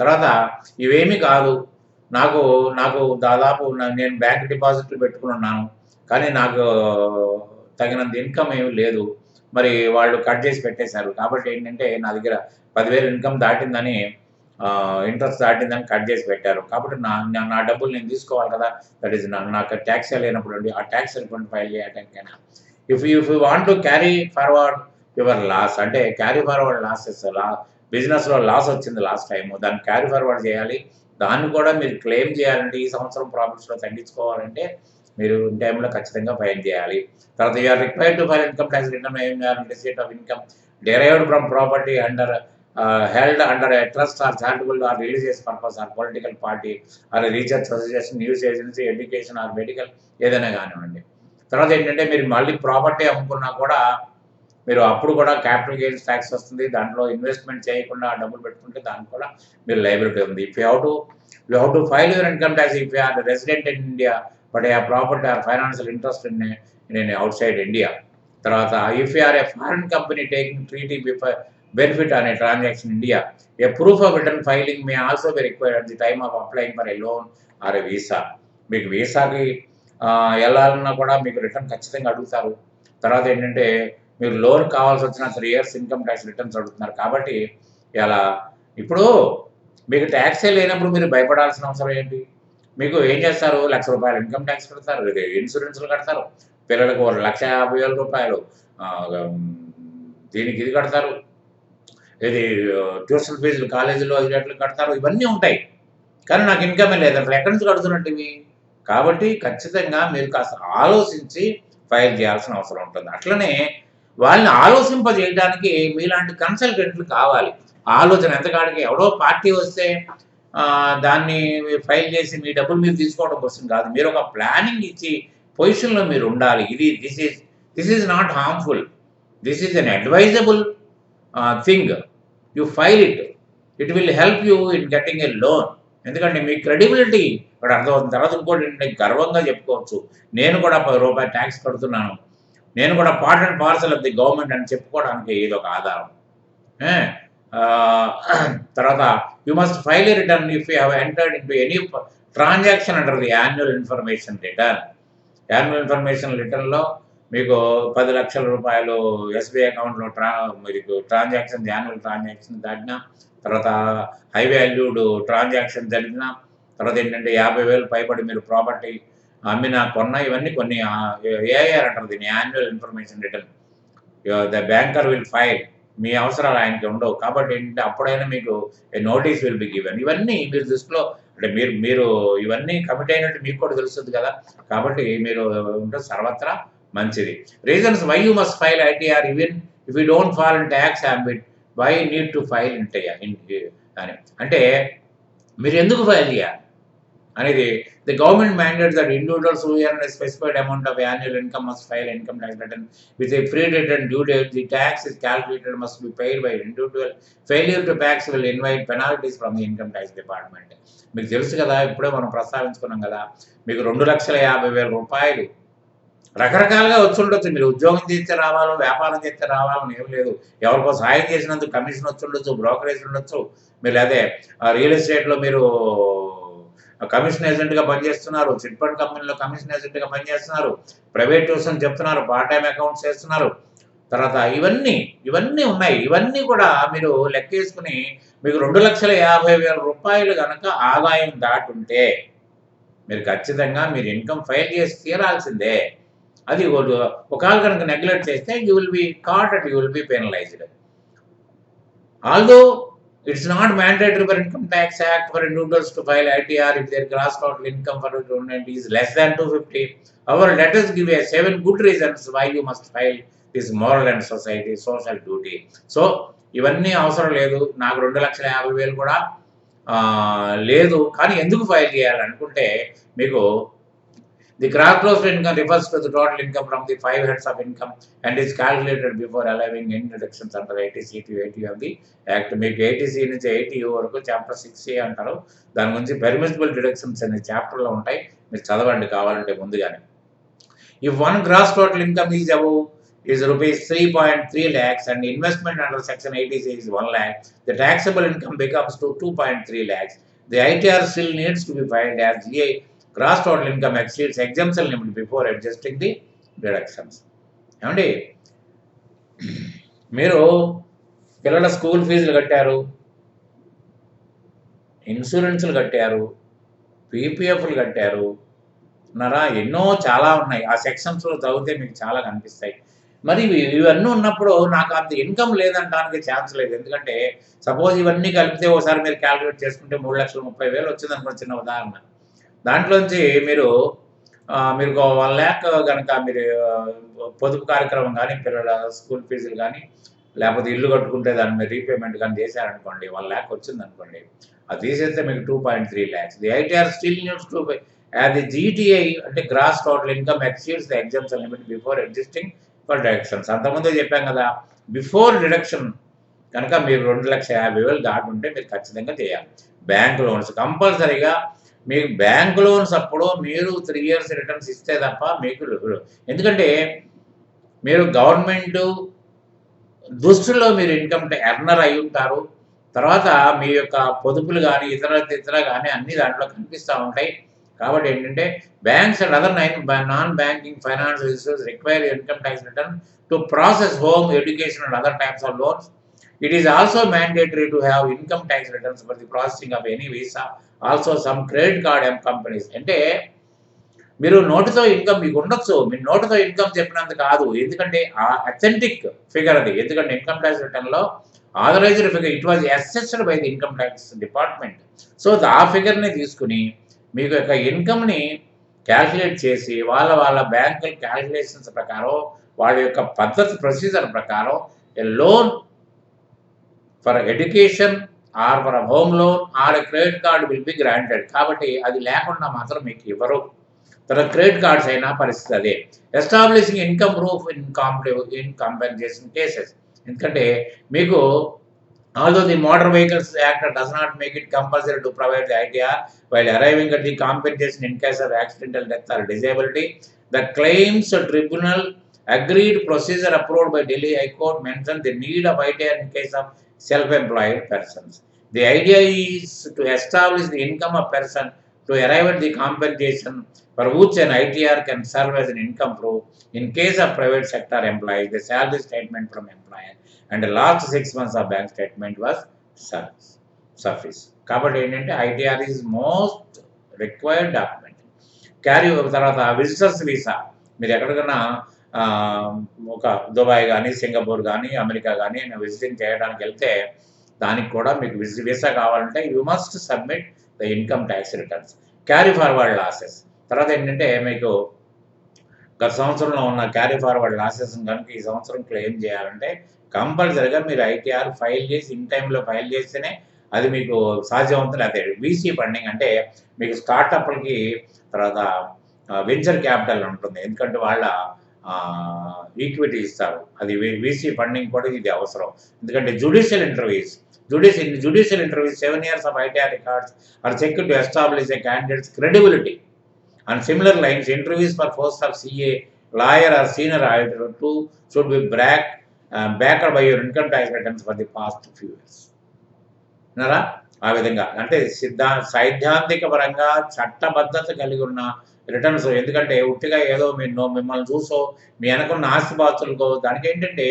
తర్వాత ఇవేమీ కాదు, నాకు నాకు దాదాపు నేను బ్యాంక్ డిపాజిట్లు పెట్టుకుని ఉన్నాను, కానీ నాకు తగినంత ఇన్కమ్ ఏమీ లేదు, మరి వాళ్ళు కట్ చేసి పెట్టేశారు. కాబట్టి ఏంటంటే నా దగ్గర 10,000 ఇన్కమ్ దాటిందని, ఇంట్రెస్ట్ దాటిందని కట్ చేసి పెట్టారు. కాబట్టి నా డబ్బులు నేను తీసుకోవాలి కదా. దట్ ఈస్ నాకు ట్యాక్స్ లేనప్పుడు అండి ఆ ట్యాక్స్ రిఫండ్ ఫైల్ చేయడానికైనా if you want to carry forward your loss, అంటే క్యారీ ఫార్వర్డ్ లాసెస్, బిజినెస్లో లాస్ వచ్చింది లాస్ట్ టైము, దాన్ని క్యారీ ఫార్వర్డ్ చేయాలి. దాన్ని కూడా మీరు క్లెయిమ్ చేయాలంటే ఈ సంవత్సరం ప్రాఫిట్స్లో తగ్గించుకోవాలంటే మీరు టైంలో ఖచ్చితంగా ఫైల్ చేయాలి. తర్వాత you are required to file income tax return receipt of income derived from property under held under a trust or charitable or religious purpose or political party or a research association, news agency, education or medical ఏదైనా కానివ్వండి. తర్వాత ఏంటంటే మీరు మళ్ళీ property అమ్ముకున్నా కూడా మీరు అప్పుడు కూడా క్యాపిటల్ గెయిన్స్ ట్యాక్స్ వస్తుంది. దాంట్లో ఇన్వెస్ట్మెంట్ చేయకుండా డబ్బులు పెట్టుకుంటే దానికి కూడా మీరు లైబిలిటీ ఉంది. If you have to file your income tax if you are resident in India but a property or financial interest in outside India. తర్వాత if you are a foreign company taking treaty benefit on a transaction India, a proof of return filing may also be required at the time of applying for a loan or a visa. మీకు వీసాకి వెళ్ళాలన్నా కూడా మీకు return ఖచ్చితంగా అడుగుతారు. తర్వాత ఏంటంటే మీరు లోన్ కావాల్సి వచ్చిన 3 years ఇన్కమ్ ట్యాక్స్ రిటర్న్స్ అడుగుతున్నారు. కాబట్టి ఇలా ఇప్పుడు మీకు ట్యాక్సే లేనప్పుడు మీరు భయపడాల్సిన అవసరం ఏంటి? మీకు ఏం చేస్తారు, ₹1,00,000 ఇన్కమ్ ట్యాక్స్ కడతారు, ఇన్సూరెన్స్లు కడతారు, పిల్లలకు ₹1,50,000 దీనికి ఇది కడతారు, ఇది ట్యూషన్ ఫీజులు కాలేజీలో ఇట్లు కడతారు, ఇవన్నీ ఉంటాయి. కానీ నాకు ఇన్కమే లేదు, అసలు ఎక్కడి నుంచి కడుతున్నట్టు ఇవి? కాబట్టి ఖచ్చితంగా మీరు కాస్త ఆలోచించి ఫైల్ చేయాల్సిన అవసరం ఉంటుంది. అట్లనే వాళ్ళని ఆలోచింపజేయడానికి మీలాంటి కన్సల్టెంట్లు కావాలి. ఆలోచన ఎంతకాడికి ఎవడో పార్టీ వస్తే దాన్ని ఫైల్ చేసి మీ డబ్బులు మీరు తీసుకోవడం కోసం కాదు, మీరు ఒక ప్లానింగ్ ఇచ్చి పొజిషన్లో మీరు ఉండాలి. This is not harmful, this is an advisable thing. You file it will help you in getting a loan. ఎందుకంటే మీ క్రెడిబిలిటీ ఇక్కడ అర్థమవుతుంది. తర్వాత ఇంకోటి నేను గర్వంగా చెప్పుకోవచ్చు, నేను కూడా ₹10 ట్యాక్స్ కడుతున్నాను, నేను కూడా part and parcel of the government అని చెప్పుకోవడానికి ఇది ఒక ఆధారం. తర్వాత you must file a return if you have entered into any transaction under the annual information return. Annual information రిటర్న్లో మీకు ₹10,00,000 ఎస్బీఐ అకౌంట్లో మీకు ట్రాన్సాక్షన్, యాన్యువల్ ట్రాన్సాక్షన్ దాటినా, తర్వాత హై వాల్యూడ్ ట్రాన్సాక్షన్ జరిగిన, తర్వాత ఏంటంటే 50,000 పైబడి మీరు ప్రాపర్టీ అమ్మినా కొన్నా, ఇవన్నీ కొన్ని ఏఐఆర్ అంటారు దీన్ని, annual information return. The banker will file. మీ అవసరాలు ఆయనకి ఉండవు. కాబట్టి ఏంటంటే అప్పుడైనా మీకు నోటీస్ విల్ బి గివెన్. ఇవన్నీ మీరు దృష్టిలో అంటే మీరు ఇవన్నీ కమిట్ అయినట్టు మీకు కూడా తెలుస్తుంది కదా. కాబట్టి మీరు ఉంటే సర్వత్రా మంచిది. Reasons why you must file ITR even if you don't fall in tax habit, why need to file అని అంటే మీరు ఎందుకు ఫైల్ చేయాలి అనేది. The government mandates that individuals who earn a specified amount of annual income must file income tax return with a pre-dated due date. The tax is calculated must be paid by individual. Failure to tax will invite penalties from the income tax department. మీకు తెలుసు కదా, ఇప్పుడే మనం ప్రస్తావించుకున్నాం కదా, మీకు ₹2,50,000 రకరకాలుగా వచ్చి ఉండొచ్చు. మీరు ఉద్యోగం చేస్తే రావాలో, వ్యాపారం చేస్తే రావాలని ఏం లేదు. ఎవరికో సహాయం చేసినందుకు కమిషన్ వచ్చి ఉండొచ్చు, బ్రోకరేజ్ ఉండొచ్చు, మీరు అదే రియల్ ఎస్టేట్లో మీరు కమిషన్ ఏజెంట్గా పనిచేస్తున్నారు, చిట్ ఫండ్ కంపెనీలో కమిషన్ ఏజెంట్గా పనిచేస్తున్నారు, ప్రైవేట్ ట్యూషన్ చెప్తున్నారు, పార్ట్ టైం అకౌంట్స్ చేస్తున్నారు, తర్వాత ఇవన్నీ ఉన్నాయి. ఇవన్నీ కూడా మీరు లెక్కేసుకుని మీకు ₹2,50,000 కనుక ఆదాయం దాటుంటే మీరు ఖచ్చితంగా మీరు ఇన్కమ్ ఫైల్ చేసి తీరాల్సిందే. అది ఒకవేళ కనుక నెగ్లెక్ట్ చేస్తే you will be caught and you will be penalised. Although it's not mandatory for Income Tax Act for individuals to file ITR if their gross total income for the government is less than 250. However, let us give 7 good reasons why you must file this moral and society social duty. So, ఇవన్నీ అవసరం లేదు, నాకు ₹2,50,000 కూడా లేదు, కానీ ఎందుకు file చేయాలనుకుంటే మీకు the gross income refers to the total income from the 5 heads of income and is calculated before allowing any deductions under 80C of the Act. మీకు 80C నుంచి 80U వరకు చాప్టర్ 6A అంటారు. దాని గురించి పెర్మిసిబుల్ డిడక్షన్స్ అనే చాప్టర్లో ఉంటాయి, మీరు చదవండి కావాలంటే ముందుగానే. If one gross total income is above is rupees 3.3 lakhs and investment under section 86 is 1 lakh, the taxable income becomes to 2.3 lakhs. The ITR still needs to be filed as GI gross total income exceeds exemption limit before adjusting the deductions. ఏమండి, మీరు పిల్లల school ఫీజులు కట్టారు, ఇన్సూరెన్స్లు కట్టారు, పీపీఎఫ్లు కట్టారు, ఎన్నో చాలా ఉన్నాయి. ఆ సెక్షన్స్లో చదివితే మీకు చాలా కనిపిస్తాయి. మరి ఇవన్నీ ఉన్నప్పుడు నాకు అంత ఇన్కమ్ లేదంటానికి ఛాన్స్ లేదు. ఎందుకంటే సపోజ్ ఇవన్నీ కలిపితే ఒకసారి మీరు క్యాలిక్యులేట్ చేసుకుంటే 3,30,000 వచ్చింది అనుకోండి, చిన్న ఉదాహరణ. దాంట్లోంచి మీరు 1 lakh కనుక మీరు పొదుపు కార్యక్రమం కానీ, పిల్లల స్కూల్ ఫీజులు కానీ, లేకపోతే ఇల్లు కట్టుకుంటే దాని మీద రీపేమెంట్ కానీ చేశారనుకోండి, 1 lakh వచ్చింది అనుకోండి, అది తీసేస్తే మీకు 2.3 lakhs. The ITR still needs to అది జీటీఐ అంటే gross total income exceeds the exemption limit before adjusting for deductions. అంతకుముందే చెప్పాం కదా, బిఫోర్ డిడక్షన్ కనుక మీరు 2,50,000 దాటి ఉంటే మీరు ఖచ్చితంగా చేయాలి. బ్యాంక్ లోన్స్ కంపల్సరీగా మీకు బ్యాంక్ లోన్స్ అప్పుడు మీరు 3 years రిటర్న్స్ ఇస్తే తప్ప మీకు, ఎందుకంటే మీరు గవర్నమెంట్ దృష్టిలో మీరు ఇన్కమ్ ఎర్నర్ అయి ఉంటారు. తర్వాత మీ యొక్క పొదుపులు కానీ ఇతర కానీ అన్ని దాంట్లో కనిపిస్తూ ఉంటాయి. కాబట్టి ఏంటంటే banks and other non banking finance institutes require income tax return to process home education and other types of loans. It is also mandatory to have income tax returns for the processing of any visa, also some credit card companies. అంటే మీరు నోటుతో income మీకు ఉండొచ్చు, మీరు నోటుతో income చెప్పినంత కాదు, ఎందుకంటే ఆ authentic figure అది. ఎందుకంటే ఇన్కమ్ ట్యాక్స్ రిటర్న్లో authorised figure it was assessed by the income tax department. So ఆ ఫిగర్ని తీసుకుని మీకు యొక్క ఇన్కమ్ని క్యాల్కులేట్ చేసి వాళ్ళ బ్యాంకుల క్యాల్కులేషన్స్ ప్రకారం, వాళ్ళ యొక్క పద్ధతి ప్రొసీజర్ ప్రకారం loan for education or for home loan or credit card will be granted. కాబట్టి అది లేకుండా మాత్రం మీకు ఇవ్వరు. తర్వాత క్రెడిట్ కార్డ్స్ అయినా పరిస్థితి అదే. Establishing income proof in compensation cases. ఎందుకంటే మీకు although the Motor Vehicles Act does not make it compulsory to provide the ITR while arriving at the compensation in case of accidental death or disability, the claims tribunal agreed procedure approved by Delhi High Court mentioned the need of ITR in case of self-employed persons. The idea is to establish the income of person to arrive at the compensation for which an ITR can serve as an income proof. In case of private sector employees, the salary statement from employer and the last 6 months of bank statement was sufficient. కాబట్టి ఏంటంటే ITR is most required document. తర్వాత visitors visa, మీరు ఎక్కడికైనా ఒక Dubai కానీ, Singapore కానీ, America కానీ visiting చేయడానికి వెళ్తే దానికి కూడా మీకు వీసా కావాలంటే you must submit the income tax returns. Carry forward losses, తర్వాత ఏంటంటే మీకు గత సంవత్సరంలో ఉన్న క్యారీ ఫార్వర్డ్ లాసెస్ కనుక ఈ సంవత్సరం క్లెయిమ్ చేయాలంటే కంపల్సరీగా మీరు ఐటీఆర్ ఫైల్ చేసి ఇన్ టైంలో ఫైల్ చేస్తేనే అది మీకు సాధ్యమవుతుంది. అదే వీసీ ఫండింగ్ అంటే మీకు స్టార్టప్లకి, తర్వాత వెంచర్ క్యాపిటల్ ఉంటుంది, ఎందుకంటే వాళ్ళ ఈక్విటీ ఇస్తారు. అది వీసీ ఫండింగ్ కూడా ఇది అవసరం. ఎందుకంటే judicial interviews 7 years of ITR records are checked to establish a candidate's credibility. On similar lines, interviews for posts of CA, lawyer or senior auditor too should be backed by your income tax returns for the past few years. ఆ విధంగా అంటే సైద్ధాంతిక పరంగా చట్టబద్ధత కలిగి ఉన్న returns. ఎందుకంటే ఉట్టిగా ఏదో మిమ్మల్ని చూసో మీ వెనకున్న ఆస్తిపాస్తులకో దానికి ఏంటంటే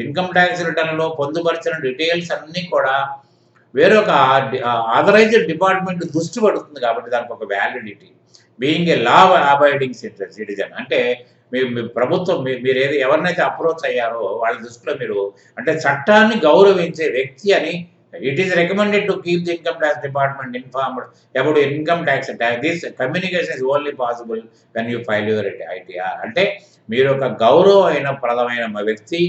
ఇన్కమ్ ట్యాక్స్ రిటర్న్లో పొందుపరిచిన డీటెయిల్స్ అన్నీ కూడా వేరొక ఆథరైజ్డ్ డిపార్ట్మెంట్ దృష్టి పడుతుంది. కాబట్టి దానికి ఒక validity. Being a law abiding citizen అంటే మీ ప్రభుత్వం మీరు ఎవరినైతే అప్రోచ్ అయ్యారో వాళ్ళ దృష్టిలో మీరు అంటే చట్టాన్ని గౌరవించే వ్యక్తి అని. It is recommended to keep the income tax department informed about income tax. This communication is only possible when you file your ITR. అంటే మీరు ఒక గౌరవప్రదమైన వ్యక్తి,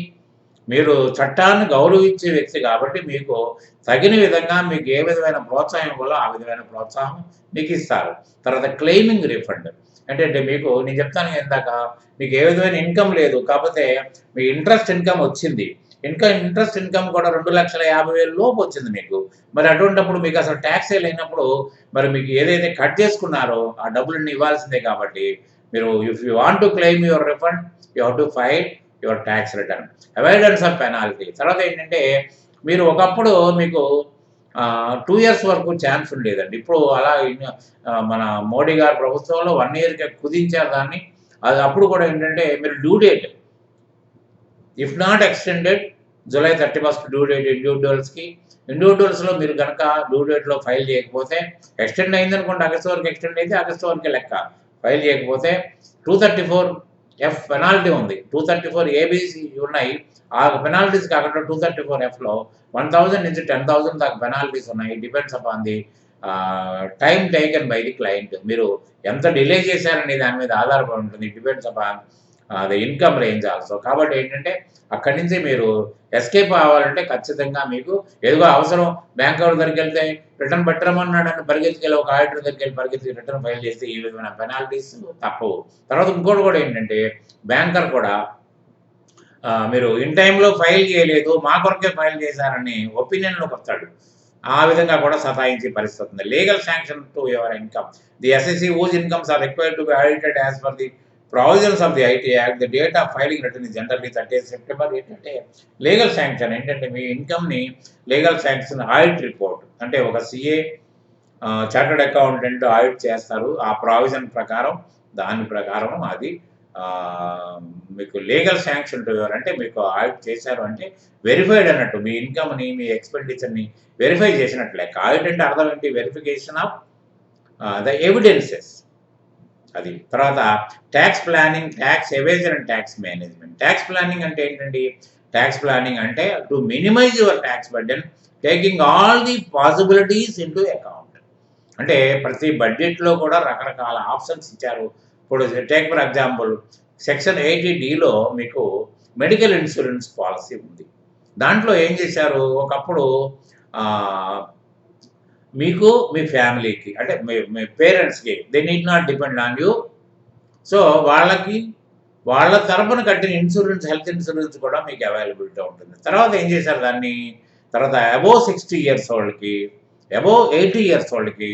మీరు చట్టాన్ని గౌరవించే వ్యక్తి కాబట్టి మీకు తగిన విధంగా మీకు ఏ విధమైన ప్రోత్సాహం ఇవ్వాలో ఆ విధమైన ప్రోత్సాహం మీకు ఇస్తారు. తర్వాత క్లెయిమింగ్ రిఫండ్ అంటే మీకు నేను చెప్తాను ఇందాక, మీకు ఏ విధమైన ఇన్కమ్ లేదు, కాకపోతే మీ ఇంట్రెస్ట్ ఇన్కమ్ వచ్చింది. ఇంట్రెస్ట్ ఇన్కమ్ కూడా 2,50,000 లోపు వచ్చింది మీకు. మరి అటువంటిప్పుడు మీకు అసలు ట్యాక్స్ లేనప్పుడు మరి మీకు ఏదైతే కట్ చేసుకున్నారో ఆ డబ్బులన్నీ ఇవ్వాల్సిందే. కాబట్టి మీరు if you want to claim your refund you have to file your tax return. Avoidance of penalty. తర్వాత ఏంటంటే మీరు ఒకప్పుడు మీకు 2 ఇయర్స్ వరకు ఛాన్స్ ఉండేదండి. ఇప్పుడు అలా మన మోడీ గారి ప్రభుత్వంలో 1 ఇయర్‌కే కుదించారు దాన్ని. అది అప్పుడు కూడా ఏంటంటే మీరు due date if not extended July 31 due date ఇండివిడ్యువల్స్‌లో మీరు గనక డ్యూ డేట్‌లో ఫైల్ చేయకపోతే ఎక్స్టెండ్ అయిందనుకోండి, ఆగస్టు వరకు ఎక్స్టెండ్ అయితే ఆగస్టు వరకే లెక్క. ఫైల్ చేయకపోతే 234(F) పెనాల్టీ ఉంది. 234 ఏబీసీ ఉన్నాయి. ఆ పెనాల్టీస్ కాకుండా 234(Fలో) 1000 నుంచి 10,000 దాకా పెనాల్టీస్ ఉన్నాయి. Depends upon the time taken by the client. మీరు ఎంత డిలే చేశారనే దాని మీద ఆధారపడి ఉంటుంది. Depends upon the income range also. కాబట్టి ఏంటంటే అక్కడి నుంచి మీరు ఎస్కేప్ అవ్వాలంటే ఖచ్చితంగా మీకు ఏదో అవసరం బ్యాంక్ ఎవరి దగ్గరికి వెళ్తే రిటర్న్ పెట్టమన్నాడని పరిగెత్తుకెళ్ళి ఒక ఆడిటర్ దగ్గరికి వెళ్ళి పరిగెత్తి రిటర్న్ ఫైల్ చేస్తే ఈ విధమైన పెనాల్టీస్ తప్పవు. తర్వాత ఇంకోటి కూడా ఏంటంటే బ్యాంకర్ కూడా మీరు ఇన్ టైంలో ఫైల్ చేయలేదు, మా కొరకే ఫైల్ చేశారని ఒపీనియన్లోకి వస్తాడు. ఆ విధంగా కూడా సతాయించే పరిస్థితి ఉంది. Legal sanction to your income. The assessee whose incomes are required to be audited as per the provisions of the IT act. The date of filing return is generally 30 September. ఏంటంటే legal sanction ఏంటంటే మీ ఇన్కమ్ని legal sanction audit report అంటే ఒక CA chartered accountant audit చేస్తారు. ఆ provision ప్రకారం దాని ప్రకారం అది మీకు లీగల్ శాంక్షన్ టు యువర్ అంటే మీకు ఆడిట్ చేశారు అంటే వెరిఫైడ్ అన్నట్టు. మీ ఇన్కమ్ని మీ ఎక్స్పెండిచర్ని వెరిఫై చేసినట్లు లెక్క. ఆడిట్ అంటే అర్థం ఏంటి? Verification of the evidences. అది. తర్వాత tax planning, tax evasion and tax management. Tax planning అంటే ఏంటండి? ట్యాక్స్ ప్లానింగ్ అంటే to minimise your tax burden taking all the possibilities into account. అంటే ప్రతి బడ్జెట్లో కూడా రకరకాల ఆప్షన్స్ ఇచ్చారు. ఇప్పుడు టేక్ ఫర్ ఎగ్జాంపుల్ సెక్షన్ 80(D)లో మీకు మెడికల్ ఇన్సూరెన్స్ పాలసీ ఉంది. దాంట్లో ఏం చేశారు, ఒకప్పుడు మీకు మీ ఫ్యామిలీకి అంటే మీ పేరెంట్స్కి they need not depend on you. So వాళ్ళ తరపున కట్టిన ఇన్సూరెన్స్, హెల్త్ ఇన్సూరెన్స్ కూడా మీకు అవైలబిలిటీ ఉంటుంది. తర్వాత ఏం చేశారు దాన్ని, తర్వాత అబోవ్ 60 ఇయర్స్ వాళ్ళకి, అబోవ్ 80 ఇయర్స్ వాళ్ళకి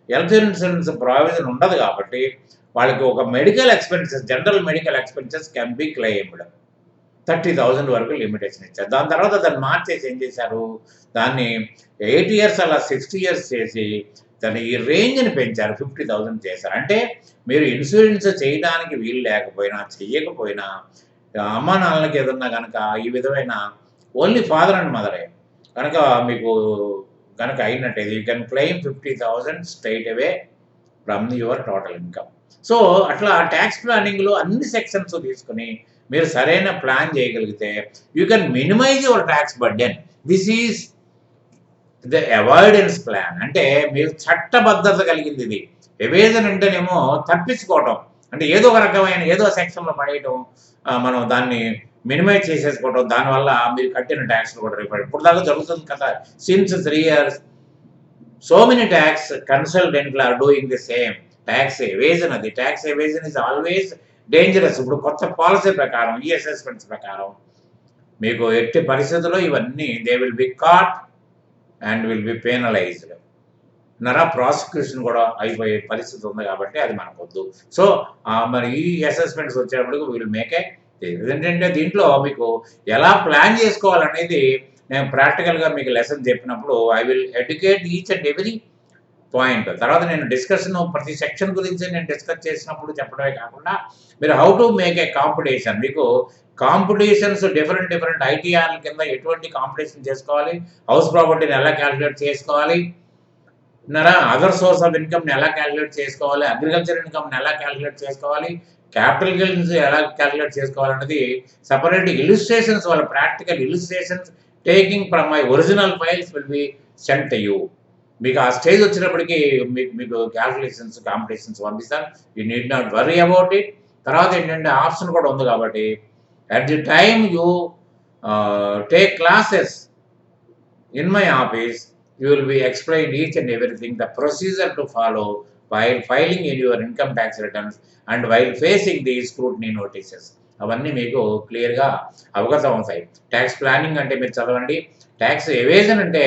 హెల్త్ ఇన్సూరెన్స్ ప్రావిజన్ ఉండదు కాబట్టి వాళ్ళకి ఒక medical expenses, general medical expenses can be claimed. 30,000 వరకు లిమిటేషన్ ఇచ్చారు. దాని తర్వాత దాన్ని మార్చేసి ఏం చేశారు, దాన్ని 8 ఇయర్స్ అలా 60 ఇయర్స్ చేసి దాన్ని ఈ రేంజ్ని పెంచారు, 50,000 చేశారు. అంటే మీరు ఇన్సూరెన్స్ చేయడానికి వీలు లేకపోయినా చెయ్యకపోయినా అమ్మా నాన్నలకి ఏదన్నా కనుక ఈ విధమైన ఓన్లీ ఫాదర్ అండ్ మదరే కనుక మీకు కనుక అయినట్టయితే you can claim 50,000 straight away from your total income. So అట్లా ట్యాక్స్ ప్లానింగ్లో అన్ని సెక్షన్స్ తీసుకుని మీరు సరైన ప్లాన్ చేయగలిగితే you can minimise your tax burden. This is the avoidance plan. అంటే మీరు చట్టబద్ధత కలిగింది ఇది. ఎవేజన్ అంటేనేమో తప్పించుకోవటం, అంటే ఏదో ఒక రకమైన ఏదో సెక్షన్లో పడేయటం, మనం దాన్ని మినిమైజ్ చేసేసుకోవటం, దానివల్ల మీరు కట్టిన ట్యాక్స్ కూడా రిఫండ్. ఇప్పుడు దాకా జరుగుతుంది కదా, since 3 years so many tax కన్సల్టెంట్లు are doing the same. Tax evasion, అది tax evasion is always dangerous. ఇప్పుడు కొత్త పాలసీ ప్రకారం, ఈ అసెస్మెంట్స్ ప్రకారం మీకు ఎట్టి పరిస్థితుల్లో ఇవన్నీ they will be caught and will be penalised. Prosecution కూడా అయిపోయే పరిస్థితి ఉంది కాబట్టి అది మనకు వద్దు. సో మరి ఈ అసెస్మెంట్స్ వచ్చేటప్పటికి విల్ మేక్ ఏంటంటే దీంట్లో మీకు ఎలా ప్లాన్ చేసుకోవాలనేది నేను ప్రాక్టికల్గా మీకు లెసన్ చెప్పినప్పుడు I will educate each and every point. తర్వాత నేను డిస్కషన్ ప్రతి సెక్షన్ గురించి నేను డిస్కస్ చేసినప్పుడు చెప్పడమే కాకుండా మీరు how to make a competition, మీకు కాంపిటీషన్స్ డిఫరెంట్ ఐటీఆర్ల కింద ఎటువంటి కాంపిటీషన్ చేసుకోవాలి, హౌస్ ప్రాపర్టీని ఎలా క్యాలిక్యులేట్ చేసుకోవాలి, అదర్ సోర్స్ ఆఫ్ ఇన్కమ్ని ఎలా క్యాలిక్యులేట్ చేసుకోవాలి, అగ్రికల్చర్ ఇన్కమ్ని ఎలా క్యాలిక్యులేట్ చేసుకోవాలి, క్యాపిటల్ గెయిన్స్ ఎలా క్యాలిక్యులేట్ చేసుకోవాలన్నది సపరేట్ ఇలిస్ట్రేషన్స్, వాళ్ళ practical illustrations taking from my original files will be sent to you. మీకు ఆ స్టేజ్ వచ్చినప్పటికీ మీకు క్యాల్కులేషన్స్, కాంపిటీషన్స్ పంపిస్తాను. You need not worry about it. తర్వాత ఏంటంటే ఆప్షన్ కూడా ఉంది కాబట్టి at the time you take classes in my office you will be explained each and everything, the procedure to follow while filing in your income tax returns and while facing these scrutiny notices. అవన్నీ మీకు క్లియర్గా అవగతం అవుతాయి. Tax planning అంటే మీరు చదవండి. Tax evasion అంటే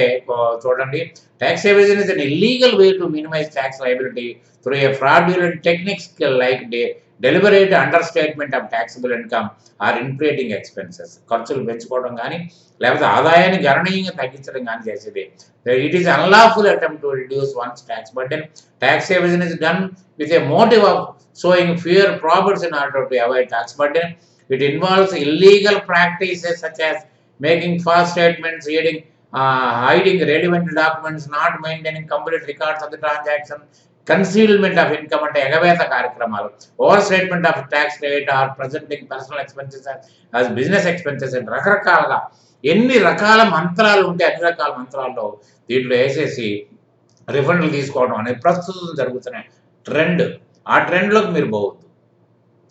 చూడండి. Tax evasion is an illegal way to minimise tax liability through a fraudulent techniques like deliberate understatement of taxable income or inflating expenses, ఖర్చులు పెంచుకోవడం కానీ లేకపోతే ఆదాయాన్ని గణనీయంగా తగ్గించడం కానీ చేసేది. It is unlawful attempt to reduce one's tax burden. Tax evasion is done with a motive of showing fewer profits in order to avoid tax burden. It involves illegal practices such as making false statements, hiding relevant documents, not maintaining complete records of the transaction, concealment of income అంటే ఎగవేత కార్యక్రమాలు, overstatement of tax rate or presenting personal expenses as business expenses అని రకరకాలుగా ఎన్ని రకాల మంత్రాలు ఉంటే అన్ని రకాల మంత్రాల్లో దీంట్లో వేసేసి రిఫండ్లు తీసుకోవడం అనేది ప్రస్తుతం జరుగుతున్న ట్రెండ్. ఆ ట్రెండ్లోకి మీరు పోవద్దు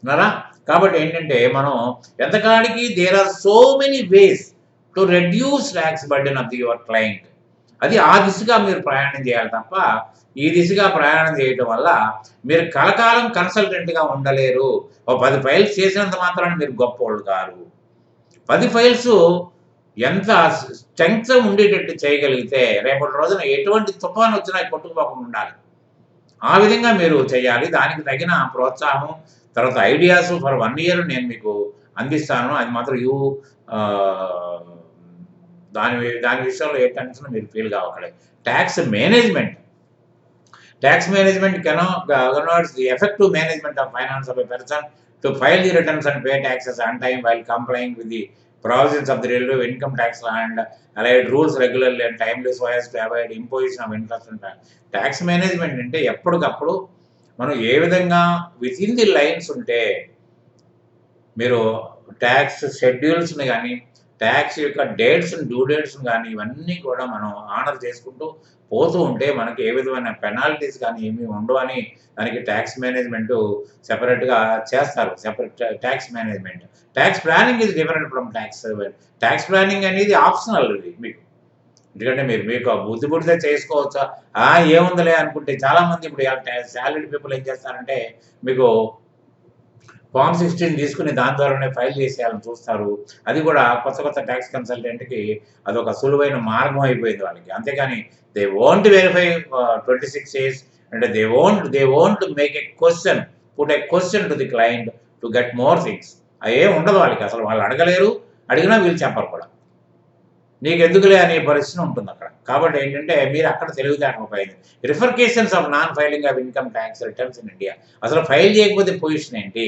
ఉన్నారా. కాబట్టి ఏంటంటే మనం ఎంతకాడికి there are so many ways to reduce tax burden of your client, అది ఆ దిశగా మీరు ప్రయాణం చేయాలి తప్ప ఈ దిశగా ప్రయాణం చేయటం వల్ల మీరు కలకాలం కన్సల్టెంట్గా ఉండలేరు. ఓ 10 ఫైల్స్ చేసినంత మాత్రాన్ని మీరు గొప్పవాళ్ళు కారు. 10 ఫైల్స్ ఎంత స్ట్రెంగ్త్ ఉండేటట్టు చేయగలిగితే రేపటి రోజున ఎటువంటి తుఫాను వచ్చినా కొట్టుకుపోకుండా ఉండాలి. ఆ విధంగా మీరు చేయాలి. దానికి తగిన ప్రోత్సాహం తర్వాత ఐడియాస్ ఫర్ 1 year నేను మీకు అందిస్తాను. అది మాత్రం దాని విషయంలో ఏ టెన్షన్ మీరు ఫీల్ కావట్లేదు. Tax management cannot the effective management of finance of a person to file the returns and pay taxes on time while complying with the provisions of the relative income tax law and allied rules regularly and timely so as to avoid imposition of interest and tax. Tax management అంటే ఎప్పటికప్పుడు మనం ఏ విధంగా with in the lines ఉంటే మీరు tax షెడ్యూల్స్ని కానీ tax యొక్క due డేట్స్ని కానీ ఇవన్నీ కూడా మనం ఆనర్ చేసుకుంటూ పోతూ ఉంటే మనకి ఏ విధమైన పెనాల్టీస్ కానీ ఏమీ ఉండవని దానికి ట్యాక్స్ మేనేజ్మెంట్ సెపరేట్గా చేస్తారు. Separate tax management. Tax planning ఇది డిఫరెంట్ ఫ్రమ్ ట్యాక్స్ ప్లానింగ్ అనేది ఆప్షనల్ ఇది మీకు. ఎందుకంటే మీకు బుద్ధిగా చేసుకోవచ్చా ఏముందలే అనుకుంటే చాలామంది ఇప్పుడు శాలరీ పీపుల్ ఏం చేస్తారంటే మీకు ఫామ్ 16 తీసుకుని దాని ద్వారానే ఫైల్ చేసేయాలని చూస్తారు. అది కూడా కొత్త ట్యాక్స్ కన్సల్టెంట్కి అదొక సులువైన మార్గం అయిపోయింది వాళ్ళకి. అంతేకాని దే వోంట్ వెరిఫై 26 days అంటే they won't make a question, put a question to the client to get more things. అవి ఏం ఉండదు వాళ్ళకి, అసలు వాళ్ళు అడగలేరు, అడిగినా వీళ్ళు చెప్పరు కూడా. నీకు ఎందుకులే అనే పరిస్థితి ఉంటుంది అక్కడ. కాబట్టి ఏంటంటే మీరు అక్కడ తెలివితేటకపోయింది. Repercussions of non filing of income tax returns in India, అసలు ఫైల్ చేయకపోతే పొజిషన్ ఏంటి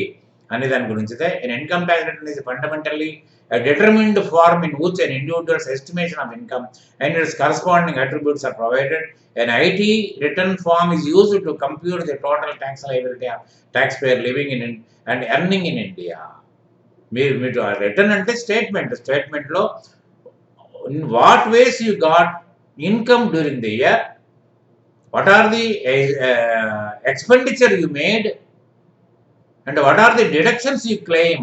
అనే దాని గురించి. an income tax return is fundamentally a determined form in which an individual's estimation of income and its corresponding attributes are provided. An IT return form is used to compute the total tax liability of taxpayer living in and earning in India. మీరు return అంటే స్టేట్మెంట్లో in what ways you got income during the year, what are the expenditure you made, and what are the deductions you claim,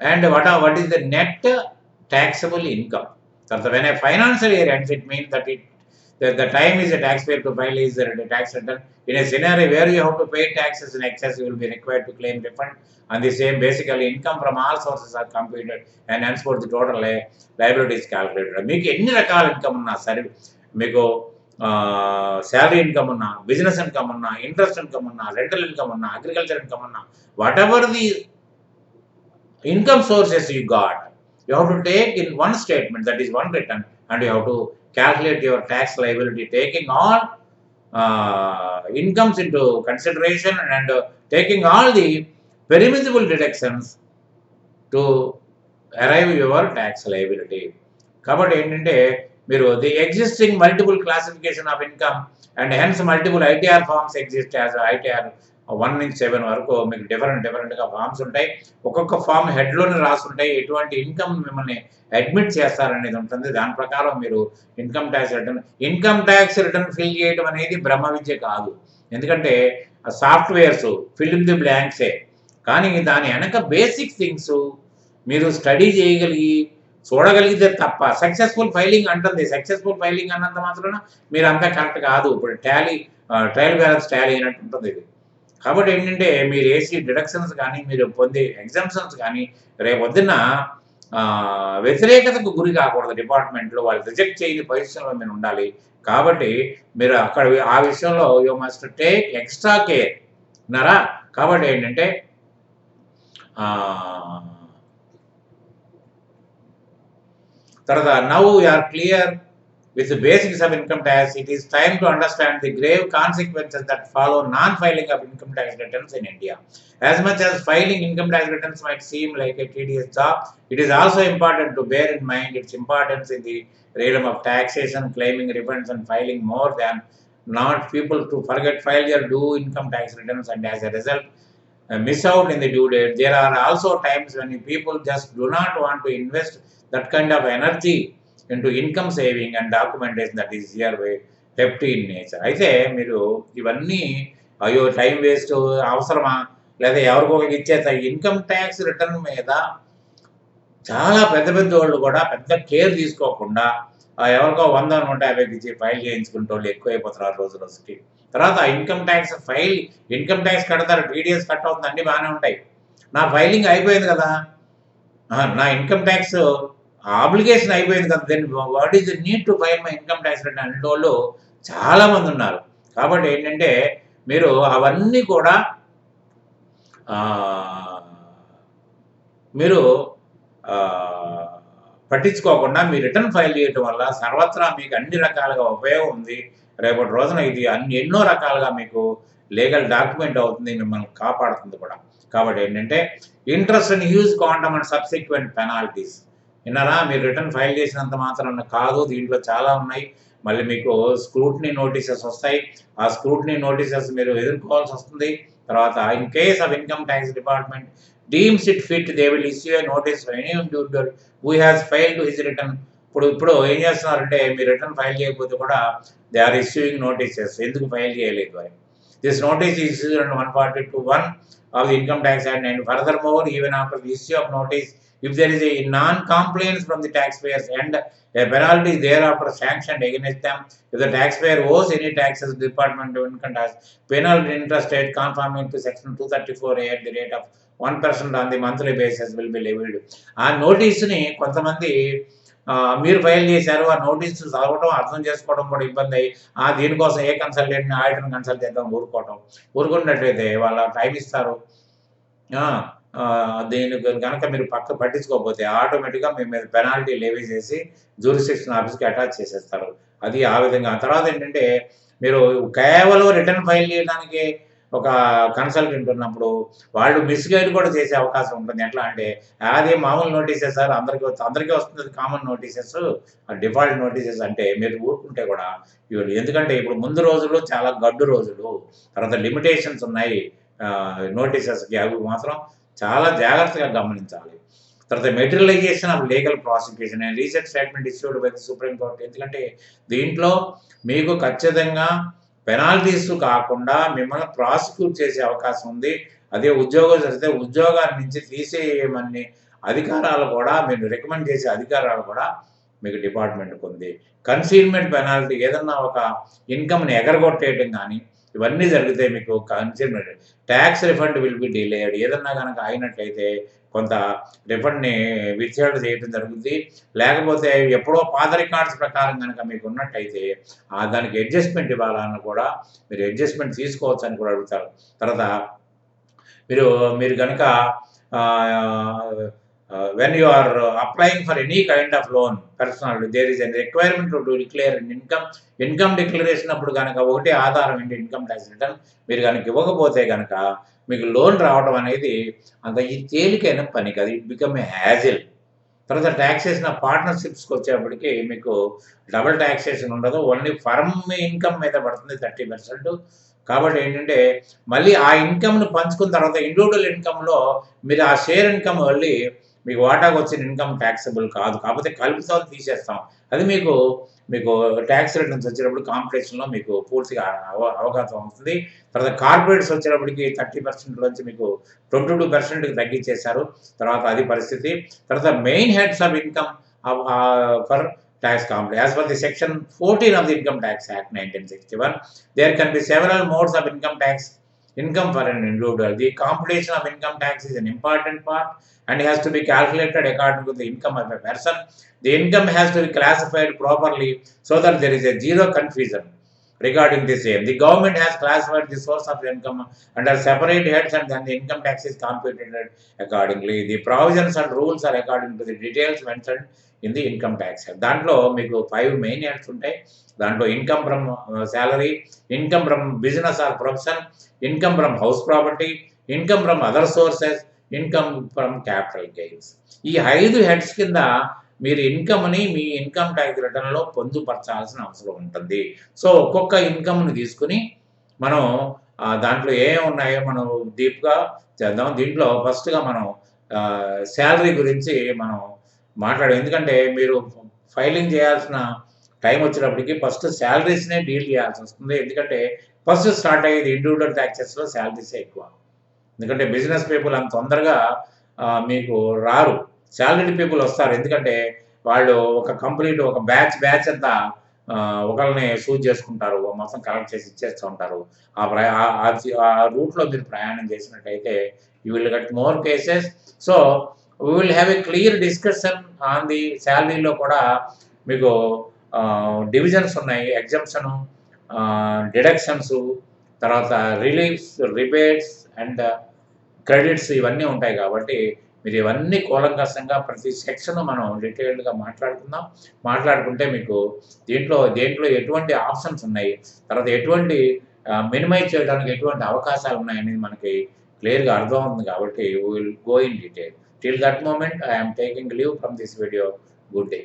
and what is the net taxable income. So when a financial year ends, it means that the time is a taxpayer to file his tax return. In a scenario where you have to pay taxes in excess, you will be required to claim refund on the same. Basically, income from all sources are computed and henceforth the total liability is calculated. మీకు ఎన్ని రకాల income ఉన్నా సరే, మీకు salary income ఉన్నా, business income ఉన్నా, interest income ఉన్నా, rental income ఉన్నా, అగ్రికల్చర్ ఇన్కమ్ ఉన్నా, what ever the income sources you got, you have to take in one statement, that is one return, and you have to calculate your tax liability taking all incomes into consideration and taking all the permissible deductions to arrive your tax liability. కాబట్టి ఏంటంటే మీరు the existing multiple classification of income and hence multiple ITR forms exist as ITR 1 నుంచి 7 వరకు మీకు డిఫరెంట్గా forms ఉంటాయి. ఒక్కొక్క form హెడ్లోనే రాసుంటాయి ఎటువంటి ఇన్కమ్ మిమ్మల్ని అడ్మిట్ చేస్తారనేది ఉంటుంది. దాని ప్రకారం మీరు ఇన్కమ్ ట్యాక్స్ రిటర్న్ ఫిల్ చేయడం అనేది బ్రహ్మ విద్య కాదు. ఎందుకంటే సాఫ్ట్వేర్స్ ఫిల్ ఇన్ ది బ్లాంక్సే, కానీ దాని వెనక బేసిక్ థింగ్స్ మీరు స్టడీ చేయగలిగి చూడగలిగితే తప్ప సక్సెస్ఫుల్ ఫైలింగ్ అంటుంది. సక్సెస్ఫుల్ ఫైలింగ్ అన్నంత మాత్రాన మీరు అంతా కరెక్ట్ కాదు. ఇప్పుడు ట్రయల్ బ్యాలెన్స్ టాలీ అయినట్టు ఉంటుంది ఇది. కాబట్టి ఏంటంటే మీరు వేసి డిడక్షన్స్ కానీ మీరు పొందే ఎగ్జామ్షన్స్ కానీ రేపొద్దున వ్యతిరేకతకు గురి కాకూడదు. డిపార్ట్మెంట్లో వాళ్ళు రిజెక్ట్ చేయని పొజిషన్లో మీరు ఉండాలి. కాబట్టి మీరు అక్కడ ఆ విషయంలో you must take extra care. ఉన్నారా? కాబట్టి ఏంటంటే తర్వాత now are clear with the basics of income tax, it is time to understand the grave consequences that follow non-filing of income tax returns in India. As much as filing income tax returns might seem like a tedious job, it is also important to bear in mind its importance in the realm of taxation, claiming refunds and filing more than not people to forget file their due income tax returns and as a result miss out in the due date. There are also times when people just do not want to invest that kind of energy into income saving and documentation that is here hefty in nature. అయితే మీరు ఇవన్నీ అయ్యో time waste అవసరమా లేదా ఎవరికొకరికి ఇచ్చేత income tax return మీద చాలా పెద్ద పెద్ద వాళ్ళు కూడా పెద్ద కేర్ తీసుకోకుండా ఎవరికో 100-150కి ఇచ్చి ఫైల్ చేయించుకుంటే వాళ్ళు ఎక్కువైపోతున్నారు రోజు రోజుకి. తర్వాత ఇన్కమ్ ట్యాక్స్ కడతారు, టీడీఎస్ కట్ అవుతుంది, అన్నీ బాగానే ఉంటాయి. నా ఫైలింగ్ అయిపోయింది కదా, నా ఇన్కమ్ ట్యాక్స్ ఆబ్లిగేషన్ అయిపోయింది కదా, then what is the need to file my income tax return అనే వాళ్ళు చాలామంది ఉన్నారు. కాబట్టి ఏంటంటే మీరు అవన్నీ కూడా మీరు పట్టించుకోకుండా మీ రిటర్న్ ఫైల్ చేయటం వల్ల సర్వత్రా మీకు అన్ని రకాలుగా ఉపయోగం ఉంది. రేపటి రోజున ఇది ఎన్నో రకాలుగా మీకు లీగల్ డాక్యుమెంట్ అవుతుంది, మిమ్మల్ని కాపాడుతుంది కూడా. కాబట్టి ఏంటంటే interest in huge quantum and subsequent penalties. విన్నారా? మీరు రిటర్న్ ఫైల్ చేసినంత మాత్రం కాదు, దీంట్లో చాలా ఉన్నాయి. మళ్ళీ మీకు స్క్రూటినీ నోటీసెస్ వస్తాయి, ఆ స్క్రూటినీ నోటీసెస్ మీరు ఎదుర్కోవాల్సి వస్తుంది. తర్వాత in case of income tax department deems it fit they will issue A notice for any individual who has filed his return. ఇప్పుడు ఏం చేస్తున్నారంటే మీరు రిటర్న్ ఫైల్ చేయకపోతే కూడా దే ఆర్ ఇష్యూయింగ్ నోటీసెస్, ఎందుకు ఫైల్ చేయలేదు అని. This notice is issued under 142(1) of the Income Tax Act, and furthermore, even after the issue of notice, if there is a non-compliance from the taxpayers and a penalty thereafter sanctioned against them, if the taxpayer owes any taxes, the Department of Income Tax penal interest rate conforming to Section 234A at the rate of 1% on the monthly basis will be levied. ఆ నోటీస్ని కొంతమంది మీరు file చేశారు, ఆ notice చదవడం అర్థం చేసుకోవడం కూడా ఇబ్బంది అయ్యి దీనికోసం ఏ కన్సల్టెంట్ని ఆడిటర్ని కన్సల్ట్ చేద్దాం ఊరుకున్నట్లయితే వాళ్ళ టైం ఇస్తారు. దీని కనుక మీరు పట్టించుకోకపోతే ఆటోమేటిక్గా మీ మీద పెనాల్టీ లేవీ చేసి జ్యూరిస్డిక్షన్ ఆఫీస్కి అటాచ్ చేసేస్తారు. అది ఆ విధంగా. తర్వాత ఏంటంటే మీరు కేవలం రిటర్న్ ఫైల్ చేయడానికి ఒక కన్సల్టెంట్ ఉన్నప్పుడు వాళ్ళు మిస్గైడ్ కూడా చేసే అవకాశం ఉంటుంది. ఎట్లా అంటే అది మామూలు నోటీసెస్ సార్, అందరికీ వస్తుంది కామన్ నోటీసెస్, డిఫాల్ట్ నోటీసెస్ అంటే మీరు ఊరుకుంటే కూడా ఇవ్వండి. ఎందుకంటే ఇప్పుడు ముందు రోజులు చాలా గడ్డు రోజులు, తర్వాత లిమిటేషన్స్ ఉన్నాయి నోటీసెస్కి, అవి మాత్రం చాలా జాగ్రత్తగా గమనించాలి. తర్వాత materialisation of legal prosecution and recent statement issued by the supreme court. ఎందుకంటే దీంట్లో మీకు ఖచ్చితంగా పెనాల్టీస్ కాకుండా మిమ్మల్ని ప్రాసిక్యూట్ చేసే అవకాశం ఉంది. అదే ఉద్యోగం చేస్తే ఉద్యోగాల నుంచి తీసేయమని అధికారాలు కూడా, మీరు రికమెండ్ చేసే అధికారాలు కూడా మీకు డిపార్ట్మెంట్కి ఉంది. కన్సీల్మెంట్ పెనాల్టీ, ఏదన్నా ఒక ఇన్కమ్ని ఎగరగొట్టేయడం కానీ ఇవన్నీ జరిగితే మీకు concealment. Tax refund will be delayed, ఏదన్నా కనుక అయినట్లయితే కొంత రిఫండ్ని విత్డ్రా చేయడం జరుగుతుంది. లేకపోతే ఎప్పుడో పాత రికార్డ్స్ ప్రకారం కనుక మీకు ఉన్నట్టయితే దానికి అడ్జస్ట్మెంట్ ఇవ్వాలని కూడా మీరు అడ్జస్ట్మెంట్ తీసుకోవచ్చు అని కూడా అడుగుతారు. తర్వాత మీరు కనుక when you are applying for any kind of loan personally, there is a requirement to declare an income declaration అప్పుడు కనుక ఒకటే ఆధారం ఏంటి ఇన్కమ్ ట్యాక్స్ రిటర్న్. మీరు కనుక ఇవ్వకపోతే కనుక మీకు లోన్ రావడం అనేది అంత తేలికైన పని కాదు, ఇట్ బికమ్ ఏ హ్యాజిల్. తర్వాత ట్యాక్సేషన్ ఆఫ్ పార్ట్నర్షిప్స్కి వచ్చేప్పటికి మీకు డబుల్ ట్యాక్సేషన్ ఉండదు, ఓన్లీ ఫర్మ్ ఇన్కమ్ మీద పడుతుంది 30%. కాబట్టి ఏంటంటే మళ్ళీ ఆ ఇన్కమ్ను పంచుకున్న తర్వాత ఇండివిజువల్ ఇన్కమ్లో మీరు ఆ షేర్ ఇన్కమ్ మళ్ళీ మీకు వాటాకు వచ్చిన ఇన్కమ్ ట్యాక్సబుల్ కాదు, కాకపోతే కలుపుతో తీసేస్తాం. అది మీకు ట్యాక్స్ రిటర్న్స్ వచ్చేటప్పుడు కాంపిటీషన్లో మీకు పూర్తిగా అవగాహన అవుతుంది. తర్వాత కార్పొరేట్స్ వచ్చేటప్పటికి 30%లోంచి మీకు 22%కి తగ్గించేశారు. తర్వాత అది పరిస్థితి. తర్వాత main heads of income for tax company. As per the section 14 of the Income Tax Act 1961, there can be several modes of income for an individual. The computation of income tax is an important part and has to be calculated according to the income of a person. The income has to be classified properly so that there is a zero confusion. regarding the same. The government has classified the source of income under separate heads and then the income tax is computed accordingly. The provisions and rules are according to the details mentioned in the income tax head. దాంట్లో మీకు 5 main heads ఉంటాయి. దాంట్లో income from salary, income from business or profession, income from house property, income from other sources, income from capital gains. ఈ 5 heads కింద మీరు ఇన్కమ్ని మీ income tax రిటర్న్లో పొందుపరచాల్సిన అవసరం ఉంటుంది. సో ఒక్కొక్క ఇన్కమ్ని తీసుకుని మనం దాంట్లో ఏమేమి ఉన్నాయో మనం డీప్గా చేద్దాం. దీంట్లో ఫస్ట్గా మనం శాలరీ గురించి మనం మాట్లాడాం. ఎందుకంటే మీరు ఫైలింగ్ చేయాల్సిన టైం వచ్చేటప్పటికి ఫస్ట్ శాలరీస్నే డీల్ చేయాల్సి వస్తుంది. ఎందుకంటే ఫస్ట్ స్టార్ట్ అయ్యేది ఇండివిజువల్ ట్యాక్సెస్లో శాలరీసే ఎక్కువ. ఎందుకంటే బిజినెస్ పీపుల్ అంత తొందరగా మీకు రారు. శాలరీడ్ పీపుల్ వస్తారు. ఎందుకంటే వాళ్ళు ఒక కంప్లీట్ ఒక బ్యాచ్ అంతా ఒకళ్ళని సూజ్ చేసుకుంటారు, మొత్తం కలెక్ట్ చేసి ఇచ్చేస్తూ ఉంటారు. ఆ రూట్లో మీరు ప్రయాణం చేసినట్టయితే you will get more cases. So we will have a clear discussion on the శాలరీలో కూడా మీకు డివిజన్స్ ఉన్నాయి, ఎగ్జంప్షను, డిడక్షన్స్, తర్వాత రిలీఫ్స్, రిబేట్స్ అండ్ క్రెడిట్స్ ఇవన్నీ ఉంటాయి. కాబట్టి మీరు ఇవన్నీ కూలంకషంగా ప్రతి సెక్షన్ మనం డీటెయిల్డ్గా మాట్లాడుకుంటే మీకు దేంట్లో ఎటువంటి ఆప్షన్స్ ఉన్నాయి, తర్వాత ఎటువంటి మినిమైజ్ చేయడానికి ఎటువంటి అవకాశాలు ఉన్నాయనేది మనకి క్లియర్గా అర్థమవుతుంది. కాబట్టి we will go in detail. Till that moment I am taking leave from this video. Good day.